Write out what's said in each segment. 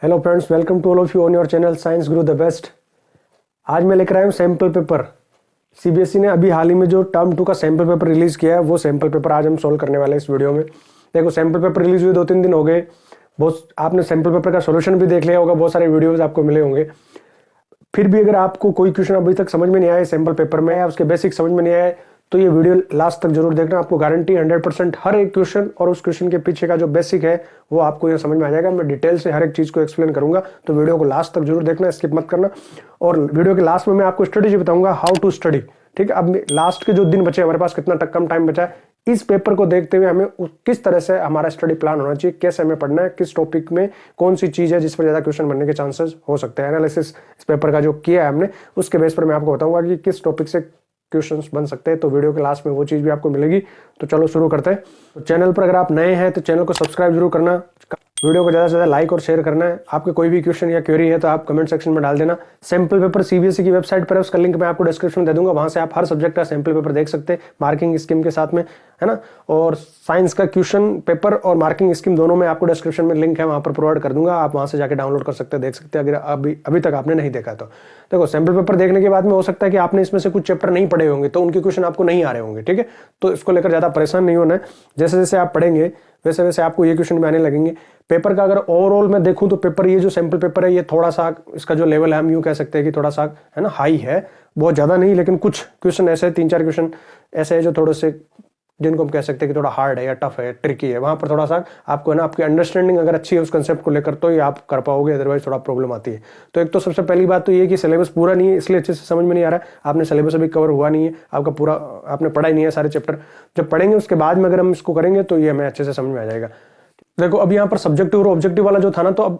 Hello friends, welcome to all of you on your channel science guru the best. आज मैं लेकर आया हूँ सैम्पल पेपर। सीबीएसई ने अभी हाल ही में जो टर्म 2 का सैम्पल पेपर रिलीज किया है, वो सैम्पल पेपर आज हम सॉल्व करने वाले हैं इस वीडियो में। देखो, सैम्पल पेपर रिलीज हुए 2-3 दिन हो गए। बहुत आपने सैम्पल पेपर का सोल्यूशन भी देख लिया होगा, बहुत सारे वीडियोज आपको मिले होंगे। फिर भी अगर आपको कोई क्वेश्चन अभी तक समझ में नहीं आया सैम्पल पेपर में, या उसके बेसिक समझ में नहीं आया, तो ये वीडियो लास्ट तक जरूर देखना। आपको गारंटी 100% हर एक क्वेश्चन और उस क्वेश्चन के पीछे का जो बेसिक है वो आपको यहाँ समझ में आ जाएगा। मैं डिटेल से हर एक चीज को एक्सप्लेन करूंगा, तो वीडियो को लास्ट तक जरूर देखना, स्किप मत करना। और वीडियो के लास्ट में मैं आपको स्ट्रेटेजी बताऊंगा, हाउ टू स्टडी। ठीक है, अब लास्ट के जो दिन बचे, हमारे पास कितना कम टाइम बचा है, इस पेपर को देखते हुए हमें किस तरह से हमारा स्टडी प्लान होना चाहिए, कैसे हमें पढ़ना है, किस टॉपिक में कौन सी चीज है जिस पर ज्यादा क्वेश्चन बनने के चांसेस हो सकते हैं। एनालिसिस इस पेपर का जो किया है हमने, उसके बेस पर मैं आपको बताऊंगा कि किस टॉपिक से क्वेश्चंस बन सकते हैं। तो वीडियो के लास्ट में वो चीज भी आपको मिलेगी। तो चलो शुरू करते हैं। तो चैनल पर अगर आप नए हैं तो चैनल को सब्सक्राइब जरूर करना, वीडियो को ज़्यादा से ज़्यादा लाइक और शेयर करना है। आपके कोई भी क्वेश्चन या क्वेरी है तो आप कमेंट सेक्शन में डाल देना। सैम्पल पेपर सीबीएसई की वेबसाइट पर है, उसका लिंक मैं आपको डिस्क्रिप्शन में दे दूंगा। वहां से आप हर सब्जेक्ट का सैम्पल पेपर देख सकते हैं, मार्किंग स्कीम के साथ में, है ना। और साइंस का क्वेश्चन पेपर और मार्किंग स्कीम दोनों में आपको डिस्क्रिप्शन में लिंक है, वहां पर प्रोवाइड कर दूंगा। आप वहां से जाकर डाउनलोड कर सकते हैं, देख सकते हैं, अगर अभी तक आपने नहीं देखा तो। देखो, सैम्पल पेपर देखने के बाद में हो सकता है कि आपने इसमें से कुछ चैप्टर नहीं पढ़े होंगे, तो उनके क्वेश्चन आपको नहीं आ रहे होंगे। ठीक है, तो इसको लेकर ज्यादा परेशान नहीं होना है। जैसे जैसे आप पढ़ेंगे वैसे वैसे आपको ये क्वेश्चन भी आने लगेंगे। पेपर का अगर ओवरऑल मैं देखूं तो पेपर, ये जो सैम्पल पेपर है, ये थोड़ा सा इसका जो लेवल है, हम यूं कह सकते हैं कि थोड़ा सा, है ना, हाई है। बहुत ज्यादा नहीं, लेकिन कुछ क्वेश्चन ऐसे 3-4 क्वेश्चन ऐसे है जो थोड़े से, जिनको हम कह सकते हैं कि थोड़ा हार्ड है या टफ है, ट्रिकी है। वहां पर थोड़ा सा आपको, है ना, आपकी अंडरस्टैंडिंग अगर अच्छी है उस कंसेप्ट को लेकर, तो ये आप कर पाओगे, अदरवाइज थोड़ा प्रॉब्लम आती है। तो एक तो सबसे पहली बात तो ये कि सिलेबस पूरा नहीं है, इसलिए अच्छे से समझ में नहीं आ रहा है। आपने सिलेबस अभी कवर हुआ नहीं है, आपका पूरा आपने पढ़ा ही नहीं है सारे चैप्टर। जब पढ़ेंगे उसके बाद में अगर हम इसको करेंगे तो ये हमें अच्छे से समझ में आ जाएगा। देखो, अब यहाँ पर सब्जेक्टिव और ऑब्जेक्टिव वाला जो था ना, तो अब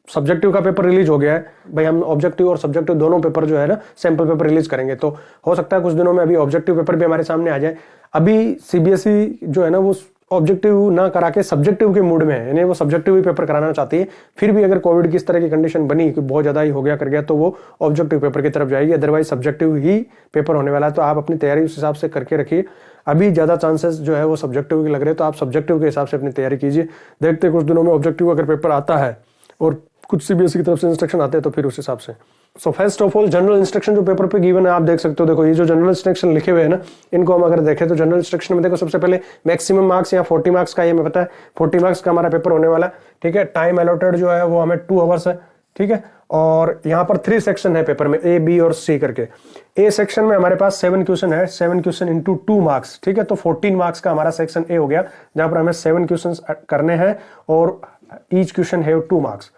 सब्जेक्टिव का पेपर रिलीज हो गया है भाई। हम ऑब्जेक्टिव और सब्जेक्टिव दोनों पेपर जो है ना, सैंपल पेपर रिलीज करेंगे। तो हो सकता है कुछ दिनों में अभी ऑब्जेक्टिव पेपर भी हमारे सामने आ जाए। अभी सीबीएसई जो है ना, वो ऑब्जेक्टिव ना करा के सब्जेक्टिव के मूड में है, यानी वो सब्जेक्टिव ही पेपर कराना चाहती है। फिर भी अगर कोविड की इस तरह की कंडीशन बनी कि बहुत ज्यादा ही हो गया कर गया, तो वो ऑब्जेक्टिव पेपर की तरफ जाएगी, अदरवाइज सब्जेक्टिव ही पेपर होने वाला है। तो आप अपनी तैयारी उस हिसाब से करके रखिए। अभी ज्यादा चांसेस जो है वो सब्जेक्टिव के लग रहे हैं, तो आप सब्जेक्टिव के हिसाब से अपनी तैयारी कीजिए। देखते कुछ दिनों में ऑब्जेक्टिव अगर पेपर आता है और कुछ सीबीएसई की तरफ से इंस्ट्रक्शन आते हैं तो फिर उस हिसाब से। So first of all, general instruction जो पेपर पे गिवन है, आप देख सकते हो। देखो, ये जो जनरल इंस्ट्रक्शन लिखे हुए हैं ना, इनको हम अगर देखें तो जनरल इंस्ट्रक्शन में देखो, सबसे पहले मैक्सिमम मार्क्स या 40 मार्क्स का, ये हमें पता है 40 मार्क्स का हमारा पेपर होने वाला है। ठीक है, टाइम अलॉटेड जो है वो हमें 2 आवर्स है। ठीक है, और यहाँ पर 3 सेक्शन है पेपर में, ए, बी और सी करके। ए सेक्शन में हमारे पास 7 क्वेश्चन है, 7 क्वेश्चन इंटू 2 मार्क्स। ठीक है, तो 14 मार्क्स का हमारा सेक्शन ए हो गया, जहां पर हमें 7 क्वेश्चन करने हैं और ईच क्वेश्चन है 2 मार्क्स।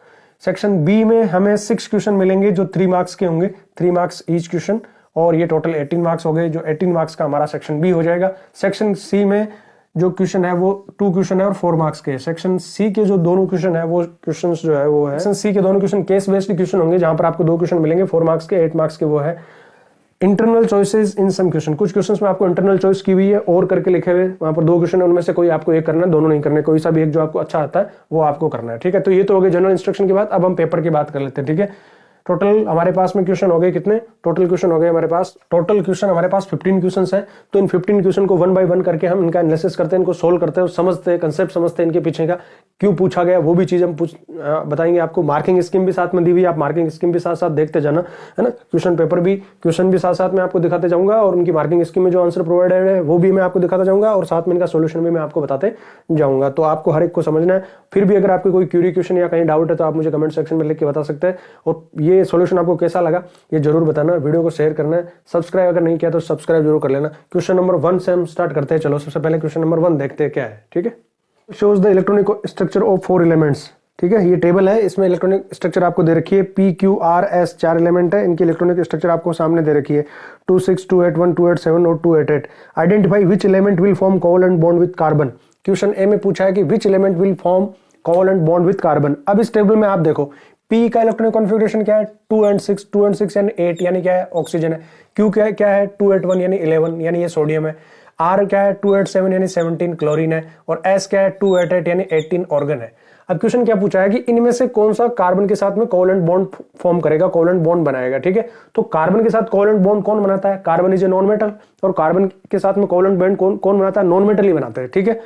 सेक्शन बी में हमें 6 क्वेश्चन मिलेंगे जो 3 मार्क्स के होंगे, 3 मार्क्स ईच क्वेश्चन, और ये टोटल 18 मार्क्स हो गए, जो 18 मार्क्स का हमारा सेक्शन बी हो जाएगा। सेक्शन सी में जो क्वेश्चन है वो 2 क्वेश्चन है और 4 मार्क्स के। सेक्शन सी के जो दोनों क्वेश्चन है वो क्वेश्चन जो है वो है, सेक्शन सी के दोनों क्वेश्चन केस बेस्ड क्वेश्चन होंगे, जहां पर आपको 2 क्वेश्चन मिलेंगे 4 मार्क्स के, 8 मार्क्स के। वो है internal choices in some question. कुछ क्वेश्चंस में आपको इंटरनल चॉइस की हुई है और करके लिखे हुए, वहां पर 2 क्वेश्चन है, उनमें से कोई आपको एक करना है, दोनों नहीं करने, कोई सा भी एक जो आपको अच्छा आता है वो आपको करना है। ठीक है, तो ये तो हो गए जनरल इंस्ट्रक्शन की बात। अब हम पेपर की बात कर लेते हैं। ठीक है, टोटल हमारे पास में क्वेश्चन हो गए कितने, टोटल क्वेश्चन हो गए हमारे पास, टोटल क्वेश्चन हमारे पास 15 क्वेश्चन है। तो इन 15 क्वेश्चन को 1 बाय 1 करके हम इनका एनालिसिस करते हैं, इनको सोल्व करते हैं, समझते हैं, कंसेप्ट समझते हैं, इनके पीछे का क्यों पूछा गया वो भी चीज हम बताएंगे आपको। मार्किंग स्कीम भी साथ में दी हुई है, आप मार्किंग स्कीम भी साथ साथ देखते जाना, है ना। क्वेश्चन पेपर भी, क्वेश्चन भी साथ साथ में आपको दिखाते जाऊंगा, और उनकी मार्किंग स्कीम में जो आंसर प्रोवाइडेड है वो भी मैं आपको दिखाता जाऊंगा, और साथ में इनका सोल्यूशन भी मैं आपको बताते जाऊंगा। तो आपको हर एक को समझना है। फिर भी अगर आपको कोई क्यूरी क्वेश्चन या कहीं डाउट है तो आप मुझे कमेंट सेक्शन में लिख के बता सकते हैं। और ये सोल्यूशन आपको कैसा लगा ये जरूर बताना, वीडियो को शेयर करना है, सब्सक्राइब अगर नहीं किया तो सब्सक्राइब जरूर कर लेना। क्वेश्चन नंबर 1 से हम स्टार्ट करते हैं। चलो, सबसे पहले क्वेश्चन नंबर 1 देखते हैं क्या है। ठीक है, shows the electronic structure of 4 elements. ठीक है, ये टेबल है, इसमें इलेक्ट्रॉनिक स्ट्रक्चर आपको दे रखी है। P Q R S 4 element है, इनकी इलेक्ट्रॉनिक स्ट्रक्चर आपको सामने दे रखी है, 2 6 2 8 1 2 8 7 और 2 8 8। Identify which element will form covalent bond with carbon. Question A में पूछा है कि which element will form covalent bond with carbon. अब इस टेबल में आप देखो, पी का इलेक्ट्रॉनिक कॉन्फ़िगरेशन क्या है, 2 and 6, 2 and 6 यानी 8 यानी क्या है, ऑक्सीजन है। क्यू क्या है 2 8 1 यानी 11 यानी ये सोडियम है। आर क्या है 2 8 7 यानी 17 क्लोरीन है। और एस क्या है 2 8 8 यानी 18 ऑर्गन है। अब क्वेश्चन क्या पूछा है कि इनमें से कौन सा कार्बन के साथ में कोवलेंट बॉन्ड फॉर्म करेगा, कोवलेंट बॉन्ड बनाएगा। ठीक है, तो कार्बन के साथ कोवलेंट बॉन्ड कौन बनाता है, carbon is a non metal, और कार्बन के साथ में कोवलेंट बॉन्ड कौन बनाता है, नॉन मेटल ही बनाता है। ठीक है,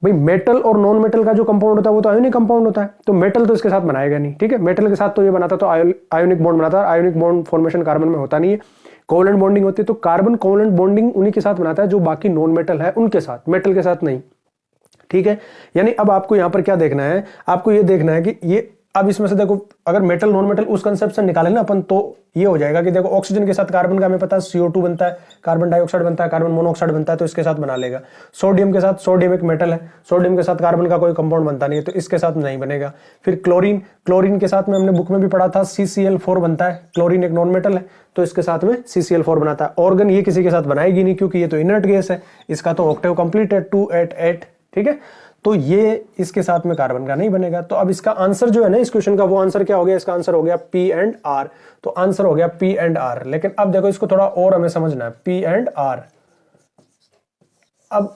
भाई मेटल और नॉन मेटल का जो कंपाउंड होता है वो तो आयोनिक कंपाउंड होता है, तो मेटल तो इसके साथ बनाएगा नहीं, ठीक है। मेटल के साथ तो ये बनाता तो आयोनिक बॉन्ड बनाता है, आयोनिक बॉन्ड फॉर्मेशन कार्बन में होता नहीं है, कोवलेंट बॉन्डिंग होती है। तो कार्बन कोवलेंट बॉन्डिंग उन्हीं के साथ बनाता है जो बाकी नॉन मेटल है उनके साथ, मेटल के साथ नहीं, ठीक है। यानी अब आपको यहां पर क्या देखना है, आपको ये देखना है कि ये अब इसमें से देखो अगर मेटल नॉन मेटल उस कंसेप्ट से निकाले ना अपन, तो ये हो जाएगा कि देखो ऑक्सीजन के साथ कार्बन का हमें पता है CO2 बनता है, कार्बन डाइऑक्साइड बनता है, कार्बन मोनोऑक्साइड बनता है, तो इसके साथ बना लेगा। सोडियम के साथ, सोडियम एक मेटल है, सोडियम के साथ कार्बन का कोई कंपाउंड बनता नहीं है, तो इसके साथ नहीं बनेगा। फिर क्लोरीन, क्लोरीन के साथ में हमने बुक में भी पढ़ा था CCl4 बनता है, क्लोरीन एक नॉन मेटल है, तो इसके साथ में CCl4 बनाता है। ऑर्गन ये किसी के साथ बनाएगी नहीं क्योंकि ये तो इनर्ट गैस है, इसका तो ऑक्टेव कंप्लीट है 288, ठीक है। तो ये इसके साथ में कार्बन का नहीं बनेगा। तो अब इसका आंसर जो है ना इस क्वेश्चन का, वो आंसर क्या हो गया, इसका आंसर हो गया P एंड R। तो आंसर हो गया P एंड R। लेकिन अब देखो इसको थोड़ा और हमें समझना है, P एंड R। अब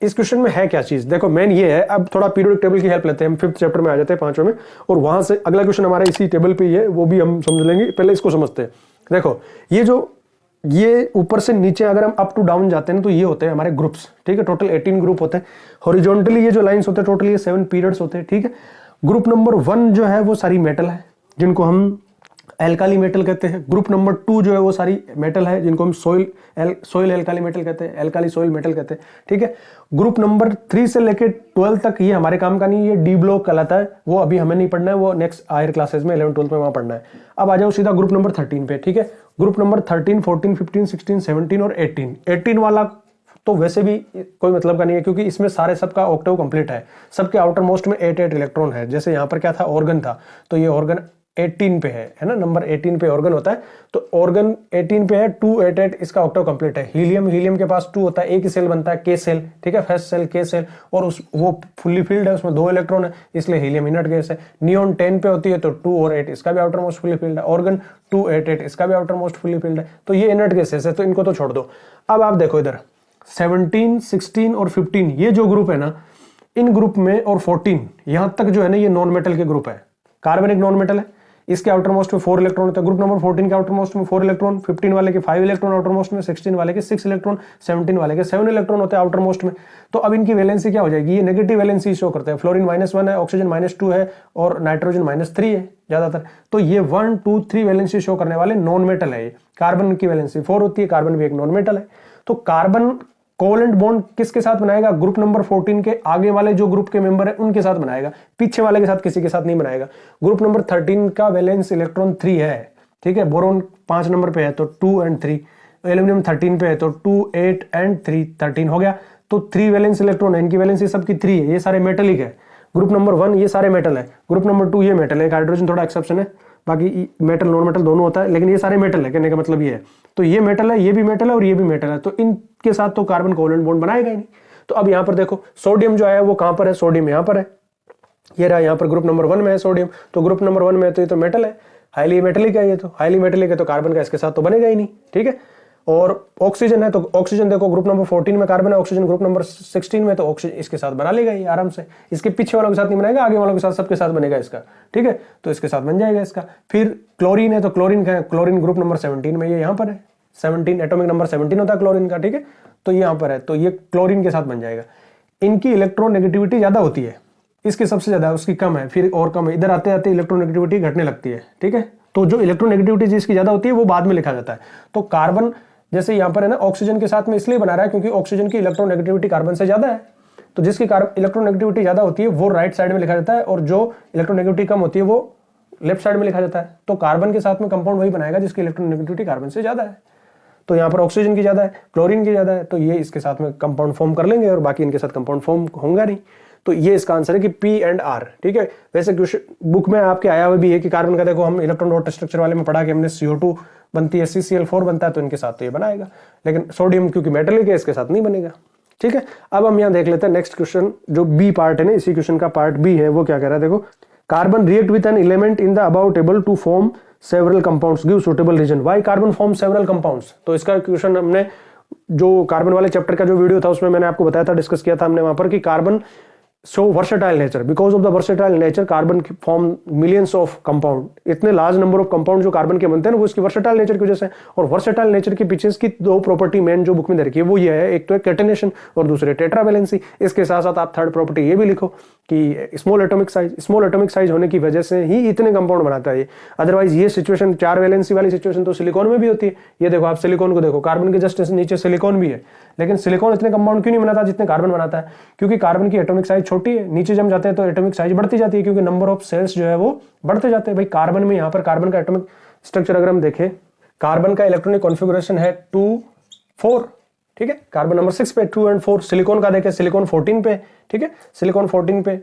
इस क्वेश्चन में है क्या चीज, देखो मेन ये है। अब थोड़ा पीरियोडिक टेबल की हेल्प लेते हैं हम, 5th चैप्टर में आ जाते हैं, 5वें में, और वहां से अगला क्वेश्चन हमारा इसी टेबल पे ही है, वो भी हम समझ लेंगे। पहले इसको समझते हैं। देखो ये ऊपर से नीचे अगर हम अप टू डाउन जाते हैं तो ये होते हैं हमारे ग्रुप्स, ठीक है। टोटल 18 ग्रुप होते हैं। हॉरिजॉन्टली ये जो लाइंस होते हैं टोटली ये 7 पीरियड्स होते हैं, ठीक है। ग्रुप नंबर 1 जो है वो सारी मेटल है जिनको हम एल्काली मेटल कहते हैं। ग्रुप नंबर 2 जो है वो सारी मेटल है जिनको हम सोइल एल्काली मेटल कहते हैं, एल्काली सोइल मेटल कहते हैं, ठीक है। ग्रुप नंबर 3 से लेकर 12 तक ये हमारे काम का नहीं, ये डी ब्लॉक कहलाता है, वो अभी हमें नहीं पढ़ना है, वो नेक्स्ट हायर क्लासेस में 11th 12th में वहां पढ़ना है। अब आ जाओ सीधा ग्रुप नंबर 13 पे, ठीक है। ग्रुप नंबर 13, 14, 15, 16, 17 और 18 वाला तो वैसे भी कोई मतलब का नहीं है क्योंकि इसमें सारे सबका ऑक्टेव कंप्लीट है, सबके आउटर मोस्ट में 8 इलेक्ट्रॉन है। जैसे यहाँ पर क्या था, ऑर्गन था, तो ये ऑर्गन 18 पे है ना, नंबर 18 पे ऑर्गन होता है, तो ऑर्गन 18 पे है, 288 इसका ऑक्टेव कंप्लीट है। हीलियम के पास 2 होता है, एक ही सेल बनता है के सेल, ठीक है, फर्स्ट सेल के सेल, और वो फुल्ली फिल्ड है, उसमें 2 इलेक्ट्रॉन है, इसलिए हीलियम इनर्ट गैस है। नियोन 10 पे होती है तो 2 और 8 इसका भी आउटर मोस्ट फुल्ली फिल्ड है। ऑर्गन 288 इसका भी आउटर मोस्ट फुल्ली फिल्ड है, तो ये इनर्ट गैसेस है, तो इनको तो छोड़ दो। अब आप देखो इधर 17, 16 और 15 ये जो ग्रुप है ना, इन ग्रुप में, और 14 यहां तक जो है ना, ये नॉन मेटल के ग्रुप है। कार्बन एक नॉन मेटल है, इसके आउटर मोस्ट में 4 इलेक्ट्रॉन होते हैं। ग्रुप नंबर 14 के आउटर मोस्ट में 4 इलेक्ट्रॉन, 15 वाले के 5 इलेक्ट्रॉन आउटर मोस्ट में, 16 वाले के 6 इलेक्ट्रॉन, 17 वाले के 7 इलेक्ट्रॉन होते हैं आउटर मोस्ट में। तो अब इनकी वैलेंसी क्या हो जाएगी, ये नेगेटिव वैलेंसी शो करते हैं। फ्लोरीन -1 है, ऑक्सीजन -2 है, और नाइट्रोजन -3 है ज्यादातर। तो ये 1, 2, 3 वैलेंसी शो करने वाले नॉन मेटल है। कार्बन की वैलेंसी 4 होती है, कार्बन भी एक नॉन मेटल है। तो कार्बन कोवलेंट बॉन्ड किसके साथ बनाएगा, ग्रुप नंबर 14 के आगे वाले जो ग्रुप के मेंबर है उनके साथ बनाएगा, पीछे वाले के साथ किसी के साथ नहीं बनाएगा। ग्रुप नंबर 13 का वैलेंस इलेक्ट्रॉन 3 है, ठीक है। बोरोन 5 नंबर पे है तो 2 और 3, एल्यूमिनियम 13 पे है तो 2, 8 और 3, 13 हो गया। तो 3 वैलेंस इलेक्ट्रॉन है, इनकी वैलेंसी सबकी 3 है, ये सारे मेटलिक है। ग्रुप नंबर 1 ये सारे मेटल है, ग्रुप नंबर 2 ये मेटल है, हाइड्रोजन थोड़ा एक्सेप्शन है, बाकी मेटल नॉन मेटल दोनों होता है, लेकिन ये सारे मेटल है, कहने का मतलब ये है। तो ये मेटल है, ये भी मेटल है और ये भी मेटल है, तो इनके साथ तो कार्बन कोवलेंट बॉन्ड बनाएगा ही नहीं। तो अब यहाँ पर देखो सोडियम जो है वो कहां पर है, सोडियम यहाँ पर है, ये रहा यहाँ पर ग्रुप नंबर 1 में है सोडियम। तो ग्रुप नंबर 1 में है तो ये तो मेटल है, हाईली मेटेलिक है, ये तो हाईली मेटेलिक है, तो कार्बन का इसके साथ तो बनेगा ही नहीं, ठीक है। और ऑक्सीजन है तो ऑक्सीजन देखो ग्रुप नंबर 14 में कार्बन है, ऑक्सीजन ग्रुप नंबर 16 में, तो ऑक्सीजन इसके साथ बना लेगा ये आराम से। इसके पीछे वालों के साथ नहीं बनाएगा, आगे वालों के साथ सबके साथ बनेगा इसका, ठीक है। तो इसके साथ बन जाएगा इसका। फिर क्लोरीन है तो क्लोरीन का है, क्लोरीन ग्रुप नंबर 17 में, ये यहाँ पर है 17, एटॉमिक नंबर 17 होता है क्लोरीन का, ठीक है। तो ये यहाँ पर है, तो ये क्लोरीन के साथ बन जाएगा। इनकी इलेक्ट्रोनेगेटिविटी ज्यादा होती है, इसकी सबसे ज्यादा, उसकी कम है, फिर और कम है। इधर आते आते इलेक्ट्रोनेगेटिविटी घटने लगती है, ठीक है। तो जो इलेक्ट्रोनेगेटिविटी जिसकी ज्यादा होती है वो बाद में लिखा जाता है। तो कार्बन जैसे यहाँ पर है ना, ऑक्सीजन के साथ में इसलिए बना रहा है क्योंकि ऑक्सीजन की इलेक्ट्रोनेगेटिविटी कार्बन से ज्यादा है, तो जिसकी इलेक्ट्रोनेगेटिविटी ज्यादा होती है वो राइट साइड में लिखा जाता है, और जो इलेक्ट्रोनेगेटिविटी कम होती है वो लेफ्ट साइड में लिखा जाता है। तो कार्बन के साथ में कंपाउंड वही बनाएगा जिसकी इलेक्ट्रोनेगेटिविटी कार्बन से ज्यादा है। तो यहाँ पर ऑक्सीजन की ज्यादा है, क्लोरीन की ज्यादा है, तो ये इसके साथ में कंपाउंड फॉर्म कर लेंगे और बाकी इनके साथ कंपाउंड फॉर्म होगा नहीं। तो ये इसका आंसर है कि P एंड R, ठीक है। वैसे बुक में आपके आया हुआ भी है कि कार्बन का देखो, हम इलेक्ट्रॉन डॉट स्ट्रक्चर वाले में पढ़ा कि हमने CO2 बनती है, CCl4 बनता है, तो इनके साथ तो ये बनाएगा, लेकिन सोडियम क्योंकि मेटलिक है इसके साथ नहीं बनेगा, ठीक है। अब हम यहाँ देख लेते हैं नेक्स्ट क्वेश्चन, जो बी पार्ट है ना, इसी क्वेश्चन का पार्ट बी है, वो क्या कह रहा है देखो। Carbon react with an element in the above table to form several compounds, give suitable reason why carbon form several compounds. तो इसका क्वेश्चन हमने जो कार्बन वाले चैप्टर का जो वीडियो था उसमें मैंने आपको बताया था, डिस्कस किया था हमने वहां पर कि carbon so versatile nature, because of the versatile nature carbon form millions of compound, इतने लार्ज नंबर ऑफ कंपाउंड जो कार्बन के बनते हैं ना वो इसकी वर्सेटाइल नेचर की वजह से। और वर्सेटाइल नेचर के पीछे इसकी दो प्रॉपर्टी मेन जो बुक में दे रखी है वो ये है, एक तो है कैटेनेशन और दूसरे टेट्रावैलेंसी। इसके साथ साथ आप थर्ड प्रॉपर्टी ये भी लिखो कि small atomic size, small atomic size होने की वजह से ही इतने कंपाउंड बनाता है। अदरवाइज ये सिचुएशन 4 वैलेंसी वाली सिचुएशन तो सिलिकॉन में भी होती है। ये देखो आप सिलिकॉन को देखो, कार्बन के जस्ट नीचे सिलिकॉन भी है, लेकिन सिलिकॉन इतने कंपाउंड क्यों नहीं बनाता जितने कार्बन बनाता है? क्योंकि कार्बन की एटॉमिक साइज छोटी है, नीचे जम जाते हैं तो एटॉमिक साइज बढ़ती जाती है, क्योंकि नंबर ऑफ सेल्स जो है वो बढ़ते जाते हैं। भाई कार्बन में यहाँ पर कार्बन का एटॉमिक स्ट्रक्चर अगर हम देखें, कार्बन का इलेक्ट्रॉनिक कॉन्फ़िगरेशन है 2 4, ठीक है, कार्बन नंबर 6 पे 2 और 4। सिलिकॉन का देखें, सिलिकॉन 14 पे, ठीक है, सिलिकॉन 14 पे,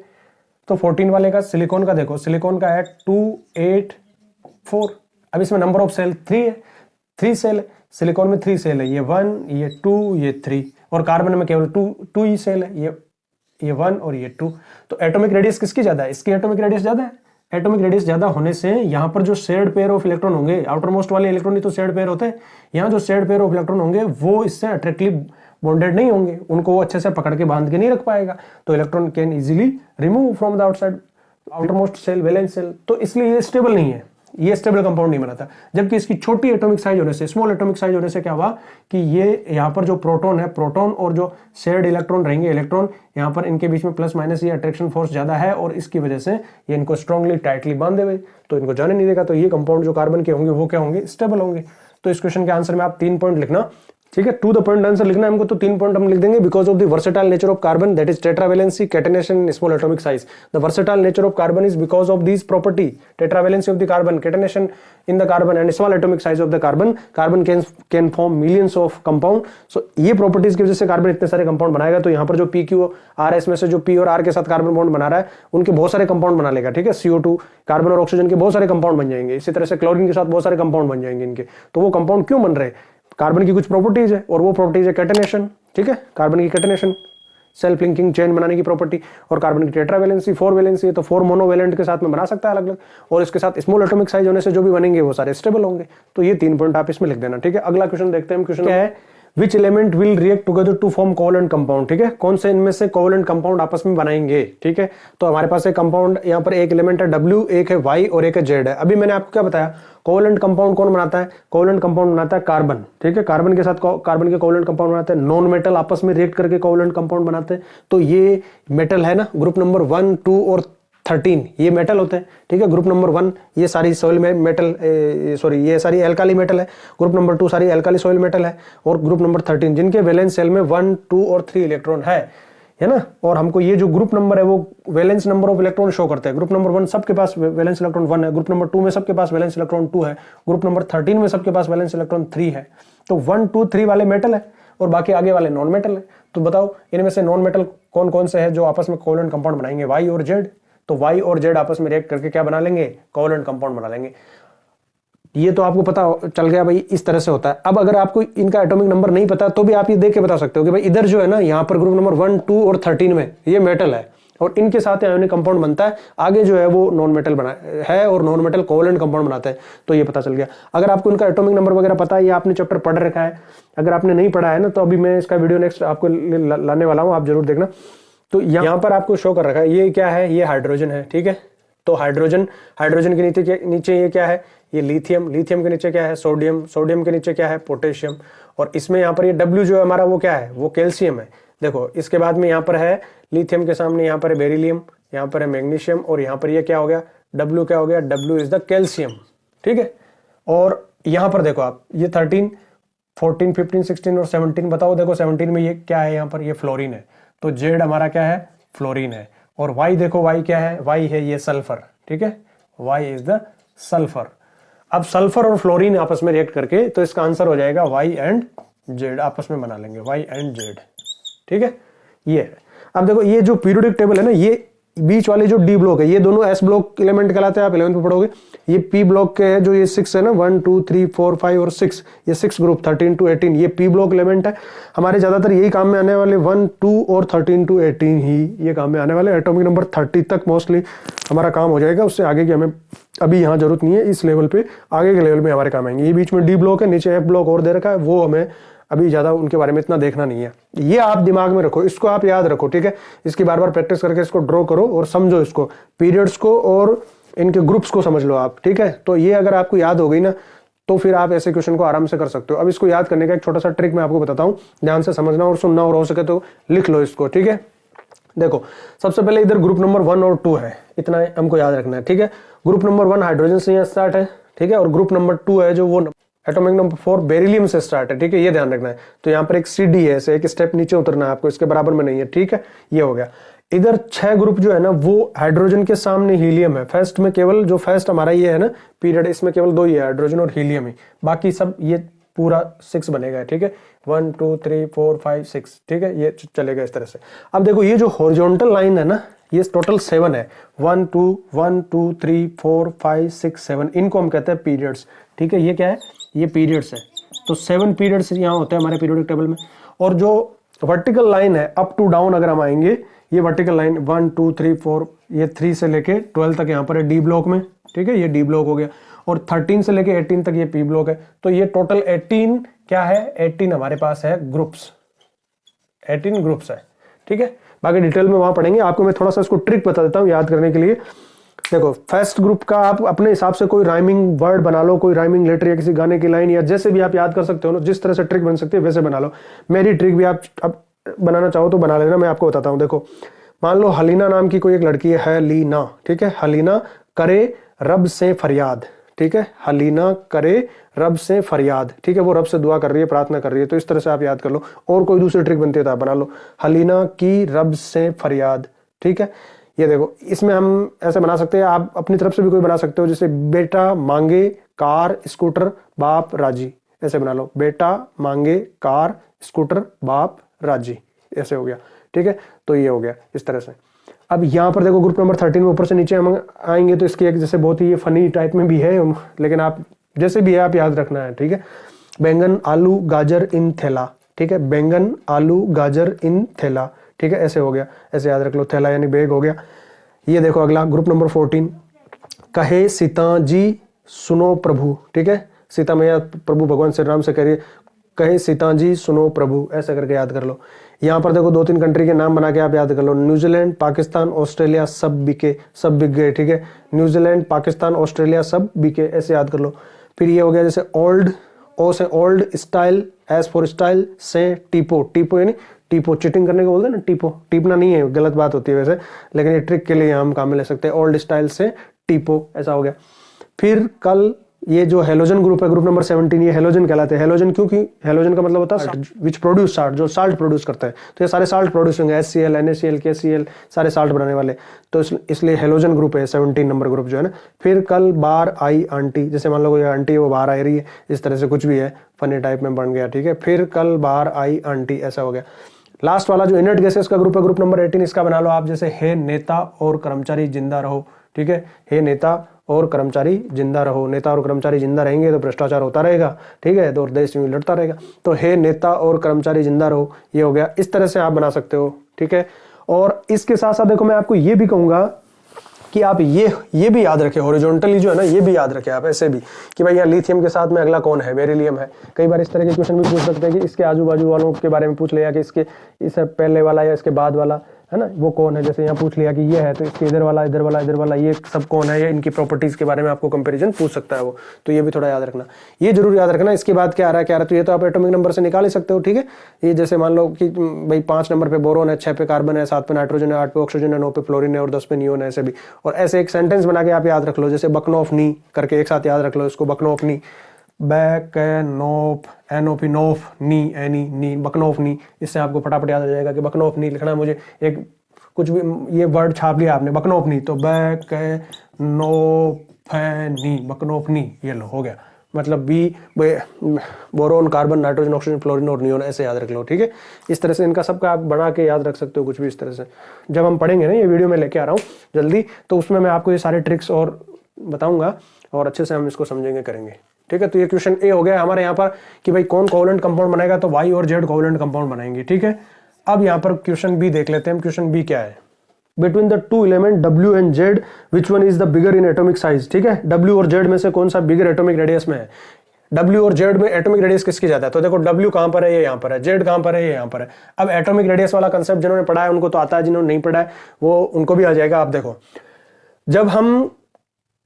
तो 14 वाले का सिलिकॉन का देखो, सिलिकॉन का है 2 8 4। अब इसमें नंबर ऑफ सेल 3 है, 3 सेल है, सिलिकॉन में 3 सेल है, ये 1 ये 2 ये 3, और कार्बन में केवल 2 ही सेल है, ये 1 और ये 2। तो एटॉमिक रेडियस किसकी ज्यादा है? इसकी एटॉमिक रेडियस ज्यादा है। एटॉमिक रेडियस ज्यादा होने से यहाँ पर जो शेयर्ड पेयर ऑफ इलेक्ट्रॉन होंगे, आउटर मोस्ट वाले इलेक्ट्रॉन ही तो शेयर्ड पेयर होते हैं, यहाँ जो शेयर्ड पेयर ऑफ इलेक्ट्रॉन होंगे वो इससे अट्रैक्टिवली बॉन्डेड नहीं होंगे, उनको वो अच्छे से पकड़ के बांध के नहीं रख पाएगा, तो electron can easily remove from the outside outermost shell, valence shell. तो इसलिए ये स्टेबल नहीं है, ये स्टेबल कंपाउंड नहीं बनाता। जबकि इसकी छोटी एटॉमिक साइज होने से, स्मॉल एटॉमिक साइज होने से क्या हुआ कि ये यहाँ पर जो प्रोटॉन है, प्रोटॉन और जो शेयर्ड इलेक्ट्रॉन रहेंगे, इलेक्ट्रॉन यहाँ पर इनके बीच में प्लस माइनस ये अट्रैक्शन फोर्स ज्यादा है, और इसकी वजह से ये इनको स्ट्रांगली टाइटली बांधे हुए, तो इनको जाने नहीं देगा। तो ये कंपाउंड जो कार्बन के होंगे वो क्या होंगे? स्टेबल होंगे। तो इस क्वेश्चन के आंसर में आप 3 पॉइंट लिखना, ठीक है, टू द पॉइंट आंसर लिखना है हमको, तो 3 पॉइंट हम लिख देंगे। Because of the versatile nature of carbon, that is tetravalency, catenation, small atomic size. The versatile nature of carbon is because of this property, tetravalency of the carbon, catenation in the carbon and small atomic size of the carbon. Carbon can form millions of compound. So ये properties की वजह से carbon इतने सारे compound बनाएगा। तो यहाँ पर जो पी क्यू आर एस में से जो पी और आर के साथ कार्बन बॉन्ड बना रहा है, उनके बहुत सारे कंपाउंड बना लेगा, ठीक है। CO2, कार्बन और ऑक्सीजन के बहुत सारे कंपाउंड बन जाएंगे। इसी तरह से क्लोरीन के साथ बहुत सारे कंपाउंड बन जाएंगे इनके। तो वो कंपाउंड क्यों बन रहे हैं? कार्बन की कुछ प्रॉपर्टीज है, और वो प्रॉपर्टीज है कैटेनेशन, ठीक है, कार्बन की कैटेनेशन, सेल्फ लिंकिंग चेन बनाने की प्रॉपर्टी, और कार्बन की टेट्रावैलेंसी, 4 वैलेंसी है, तो 4 मोनोवैलेंट के साथ में बना सकता है अलग अलग, और इसके साथ स्मॉल एटॉमिक साइज होने से जो भी बनेंगे वो सारे स्टेबल होंगे। तो ये 3 पॉइंट आप इसमें लिख देना, ठीक है। अगला क्वेश्चन देखते हैं। क्वेश्चन क्या है? Which element will react together to form covalent compound, ठीक है, कौन से इनमें से कोवैलेंट कंपाउंड आपस में बनाएंगे, ठीक है। तो हमारे पास एक कंपाउंड, यहाँ पर एक एलिमेंट है W, एक है Y और एक है Z है। अभी मैंने आपको क्या बताया, कोवैलेंट कंपाउंड कौन बनाता है? कोवैलेंट कंपाउंड बनाता है कार्बन, ठीक है, कार्बन के साथ कार्बन के कोवैलेंट कंपाउंड बनाते हैं। नॉन मेटल आपस में रिएक्ट करके कोवैलेंट कंपाउंड बनाते हैं। तो ये मेटल है ना, ग्रुप नंबर 1, 2 और 13 ये मेटल होते हैं, ठीक है। ग्रुप नंबर 1 ये सारी सॉइल में मेटल, सॉरी ये सारी एल्काली मेटल है। ग्रुप नंबर 2 सारी एल्काली सॉइल मेटल है। और ग्रुप नंबर 13 जिनके वैलेंस सेल में 1, 2 और 3 इलेक्ट्रॉन है ना। और हमको ये जो ग्रुप नंबर है वो valence number of electron show करते हैं। ग्रुप नंबर 1 सबके पास वैलेंस इलेक्ट्रॉन 1 है, ग्रुप नंबर 2 में सबके पास वैलेंस इलेक्ट्रॉन 2 है, ग्रुप नंबर 13 में सबके पास वैलेंस इलेक्ट्रॉन 3 है। तो 1, 2, 3 वाले मेटल है और बाकी आगे वाले नॉन मेटल है। तो बताओ इनमें से नॉन मेटल कौन कौन से है जो आपस में कोवैलेंट कंपाउंड बनाएंगे? Y और Z। तो Y और Z आपस में रिएक्ट करके क्या बना लेंगे? कोवैलेंट कंपाउंड बना लेंगे। ये तो आपको पता चल गया भाई, इस तरह से होता है। अब अगर आपको इनका एटॉमिक नंबर नहीं पता तो भी आप ये देख के बता सकते हो कि भाई इधर जो है ना, यहाँ पर ग्रुप नंबर 1, 2 और 13 में ये मेटल है और इनके साथ आयोनिक कंपाउंड बनता है। आगे जो है वो नॉन मेटल बना है और नॉन मेटल कोवैलेंट कंपाउंड बनाते हैं। तो ये पता चल गया। अगर आपको इनका एटॉमिक नंबर वगैरह पता है, ये आपने चैप्टर पढ़ रखा है, अगर आपने नहीं पढ़ा है ना तो अभी मैं इसका वीडियो नेक्स्ट आपको लाने वाला हूँ, आप जरूर देखना। तो यहाँ पर आपको शो कर रखा है, ये क्या है? ये हाइड्रोजन है, ठीक है। तो हाइड्रोजन के नीचे ये क्या है? ये लिथियम के नीचे क्या है? सोडियम के नीचे क्या है? पोटेशियम। और इसमें यहाँ पर ये W जो है हमारा वो क्या है? वो कैल्शियम है। देखो इसके बाद में यहाँ पर है लिथियम के सामने यहाँ पर है बेरिलियम, यहाँ पर है मैग्नीशियम, और यहाँ पर ये क्या हो गया? W क्या हो गया? W इज द कैल्शियम, ठीक है। और यहाँ पर देखो आप, ये 13, 14, 15, 16 और 17 बताओ। देखो 17 में ये क्या है? यहाँ पर ये फ्लोरीन है। तो Z हमारा क्या है? फ्लोरीन है। और Y देखो, Y क्या है? Y है ये सल्फर, ठीक है। Y is the sulphur. अब सल्फर और फ्लोरीन आपस में रिएक्ट करके तो इसका आंसर हो जाएगा Y एंड Z, आपस में बना लेंगे Y एंड Z, ठीक है। ये अब देखो ये जो पीरियोडिक टेबल है ना, ये बीच वाले जो डी ब्लॉक है, ये दोनों एस ब्लॉक एलिमेंट कहलाते हैं, आप 11th में पढ़ोगे। ये पी ब्लॉक के है जो ये 6 है ना, 1, 2, 3, 4, 5 और 6, ये 6 ग्रुप 13 to 18 ये पी ब्लॉक एलिमेंट है। हमारे ज्यादातर यही काम में आने वाले 1, 2 और 13 to 18 ही ये काम में आने वाले। एटॉमिक नंबर 30 तक मोस्टली हमारा काम हो जाएगा, उससे आगे की हमें अभी यहाँ जरूरत नहीं है। इस लेवल पे आगे के लेवल में हमारे काम आएंगे। ये बीच में डी ब्लॉक है, नीचे एफ ब्लॉक और दे रखा है, वो हमें अभी ज़्यादा उनके बारे में इतना देखना नहीं है। ये आप दिमाग में रखो, इसको आप याद रखो, ठीक है। इसकी बार बार प्रैक्टिस करके इसको ड्रॉ करो और समझो इसको, पीरियड्स को और इनके ग्रुप्स को समझ लो आप, ठीक है। तो ये अगर आपको याद हो गई ना तो फिर आप ऐसे क्वेश्चन को आराम से कर सकते हो। अब इसको याद करने का एक छोटा सा ट्रिक मैं आपको बताता हूँ, ध्यान से समझना और सुनना, और हो सके तो लिख लो इसको, ठीक है। देखो सबसे पहले इधर ग्रुप नंबर 1 और 2 है, इतना हमको याद रखना है, ठीक है। ग्रुप नंबर 1 हाइड्रोजन से यहाँ स्टार्ट है, ठीक है, और ग्रुप नंबर 2 है जो वो एटॉमिक नंबर 4 बेरिलियम से स्टार्ट है, ठीक है, ये ध्यान रखना है। तो यहाँ पर एक CD है, ऐसे एक स्टेप नीचे उतरना है आपको, इसके बराबर में नहीं है, ठीक है, ये हो गया। इधर 6 ग्रुप जो है ना वो हाइड्रोजन के सामने हीलियम है। फर्स्ट में केवल जो फर्स्ट हमारा ये है ना पीरियड, इसमें केवल 2 ही है, हाइड्रोजन और हीलियम ही, बाकी सब ये पूरा 6 बनेगा, ठीक है, 1 2 3 4 5 6, ठीक है, ये चलेगा इस तरह से। अब देखो ये जो हॉरिजॉन्टल लाइन है ना ये टोटल 7 है, 1 2 3 4 5 6 7, इनको हम कहते हैं पीरियड्स, ठीक है। ये क्या है, ये पीरियड्स है। तो 7 पीरियड्स यहाँ होते हैं हमारे पीरियोडिक टेबल में। और जो वर्टिकल लाइन है अप टू डाउन अगर हम आएंगे, ये वर्टिकल लाइन 1 2 3 4, ये 3 से लेके 12 तक यहाँ पर है डी ब्लॉक में, ठीक है, ये डी ब्लॉक हो गया। और 13 से लेके 18 तक ये पी ब्लॉक है। तो ये टोटल 18 क्या है, 18 हमारे पास है ग्रुप्स, 18 ग्रुप्स है, ठीक है। बाकी डिटेल में वहां पढ़ेंगे। आपको मैं थोड़ा सा इसको ट्रिक बता देता हूँ याद करने के लिए। देखो फर्स्ट ग्रुप का आप अपने हिसाब से कोई राइमिंग वर्ड बना लो, कोई राइमिंग लेटर या किसी गाने की लाइन, या जैसे भी आप याद कर सकते हो ना, जिस तरह से ट्रिक बन सकती है वैसे बना लो। मेरी ट्रिक भी आप अब बनाना चाहो तो बना लेना, मैं आपको बताता हूँ। देखो मान लो हलीना नाम की कोई एक लड़की है लीना, ठीक है, हलीना करे रब से फरियाद, ठीक है, हलीना करे रब से फरियाद, ठीक है, वो रब से दुआ कर रही है, प्रार्थना कर रही है। तो इस तरह से आप याद कर लो। और कोई दूसरी ट्रिक बनती है तो आप बना लो, हलीना की रब से फरियाद, ठीक है। ये देखो इसमें हम ऐसे बना सकते हैं, आप अपनी तरफ से भी कोई बना सकते हो, जैसे बेटा मांगे कार स्कूटर बाप राजी, ऐसे बना लो, बेटा मांगे कार स्कूटर बाप राजी, ऐसे हो गया, ठीक है। तो ये हो गया इस तरह से। अब यहाँ पर देखो ग्रुप नंबर 13 में ऊपर से नीचे हम आएंगे तो इसकी एक जैसे बहुत ही फनी टाइप में भी है, लेकिन आप जैसे भी है आप याद रखना है, ठीक है। बैंगन आलू गाजर इन थैला, ठीक है, बैंगन आलू गाजर इन थैला, ठीक है, ऐसे हो गया, ऐसे याद रख लो, थैला यानी बैग हो गया। ये देखो अगला ग्रुप नंबर 14, कहे सीता जी सुनो प्रभु, ठीक है, सीता मैया प्रभु भगवान श्री राम से कह रही है, कहे सीता जी सुनो प्रभु, ऐसा करके याद कर लो। यहाँ पर देखो 2-3 कंट्री के नाम बना के आप याद कर लो, न्यूजीलैंड पाकिस्तान ऑस्ट्रेलिया सब बिके, सब बिक गए, ठीक है, न्यूजीलैंड पाकिस्तान ऑस्ट्रेलिया सब बिके, ऐसे याद कर लो। फिर ये हो गया जैसे ओल्ड, ओ से old, style, S for style, से टीपो, टीपो यानी टीपो, चीटिंग करने को बोलते हैं ना, टीपो, टीपना नहीं है, गलत बात होती है वैसे, लेकिन ये ट्रिक के लिए हम काम में ले सकते हैं, ओल्ड स्टाइल से टीपो, ऐसा हो गया। फिर कल ये जो हेलोजन ग्रुप है, ग्रुप नंबर 17, ये हेलोजन कहलाते हैं। हेलोजन क्योंकि हेलोजन का मतलब होता है विच प्रोड्यूस साल्ट, जो साल्ट प्रोड्यूस करता है। तो ये सारे साल्ट प्रोड्यूस होंगे, HCl NaCl KCl, सारे साल्ट बनाने वाले, तो इसलिए हेलोजन ग्रुप है 17 नंबर ग्रुप जो है ना। फिर कल बार आई आंटी, जैसे मान लो कोई आंटी है वो बाहर आ रही है, इस तरह से कुछ भी है, फनी टाइप में बन गया, ठीक है। फिर कल बाहर आई आंटी, ऐसा हो गया। लास्ट वाला जो इनर्ट गैसेस का ग्रुप है, ग्रुप नंबर 18, इसका बना लो आप जैसे हे नेता और कर्मचारी जिंदा रहो, ठीक है, हे नेता और कर्मचारी जिंदा रहो। नेता और कर्मचारी जिंदा रहेंगे तो भ्रष्टाचार होता रहेगा, ठीक है, तो देश में लड़ता रहेगा। तो हे नेता और कर्मचारी जिंदा रहो, ये हो गया। इस तरह से आप बना सकते हो, ठीक है। और इसके साथ साथ देखो मैं आपको ये भी कहूंगा कि आप ये भी याद रखें, हॉरिजॉन्टली जो है ना ये भी याद रखें आप, ऐसे भी कि भाई यहाँ लिथियम के साथ में अगला कौन है, बेरिलियम है। कई बार इस तरह के क्वेश्चन भी पूछ सकते हैं कि इसके आजू बाजू वालों के बारे में पूछ लिया कि इसके इससे पहले वाला या इसके बाद वाला है ना वो कौन है। जैसे यहाँ पूछ लिया कि ये है तो इसके इधर वाला इधर वाला इधर वाला ये सब कौन है, या इनकी प्रॉपर्टीज के बारे में आपको कंपैरिजन पूछ सकता है वो, तो ये भी थोड़ा याद रखना, ये जरूर याद रखना। इसके बाद क्या आ रहा है क्या आ रहा है, तो ये तो आप एटॉमिक नंबर से निकाल ही सकते हो, ठीक है। ये जैसे मान लो कि भाई 5 नंबर पे बोरोन है, 6 पे कार्बन है, 7 पे नाइट्रोजन है, 8 पे ऑक्सीजन है, 9 पे फ्लोरीन है और 10 पे नियोन है, ऐसे भी। और ऐसे एक सेंटेंस बना के आप याद रख लो, जैसे बकनोफ नी करके एक साथ याद रख लो इसको, बकनोफ नी, बैकनोफ एनओपी नोफ नी एनी नी, बकनोफ नी। इससे आपको फटाफट याद आ जाएगा कि बकनोफ नी लिखना है मुझे, एक कुछ भी ये वर्ड छाप लिया आपने बकनोफनी, तो बैकनोफनी बकनोफनी, ये लो हो गया। मतलब B boron carbon nitrogen oxygen fluorine और नियोन, ऐसे याद रख लो, ठीक है। इस तरह से इनका सबका आप बना के याद रख सकते हो कुछ भी इस तरह से। जब हम पढ़ेंगे ना, ये वीडियो में लेके आ रहा हूँ जल्दी, तो उसमें मैं आपको ये सारे ट्रिक्स और बताऊंगा और अच्छे से हम इसको समझेंगे करेंगे, ठीक है। तो ये क्वेश्चन ए हो गया हमारे यहाँ पर कि भाई कौन कोवलेंट कंपाउंड बनाएगा, तो वाई और जेड कोवलेंट कंपाउंड बनाएंगे, ठीक है। अब यहाँ पर क्वेश्चन बी देख लेते हैं हम। क्वेश्चन बी क्या है, between the two element W and Z which one is the bigger in atomic size, ठीक है। W और Z में से कौन सा बिगर एटॉमिक रेडियस में है। W और Z में एटॉमिक रेडियस किसकी ज्यादा है? तो देखो W कहां पर है, ये यहां पर है, Z कहां पर है, ये यहां पर है। अब एटॉमिक रेडियस वाला कंसेप्ट जिन्होंने पढ़ा है उनको तो आता है, जिन्होंने नहीं पढ़ा है वो उनको भी आ जाएगा। आप देखो, जब हम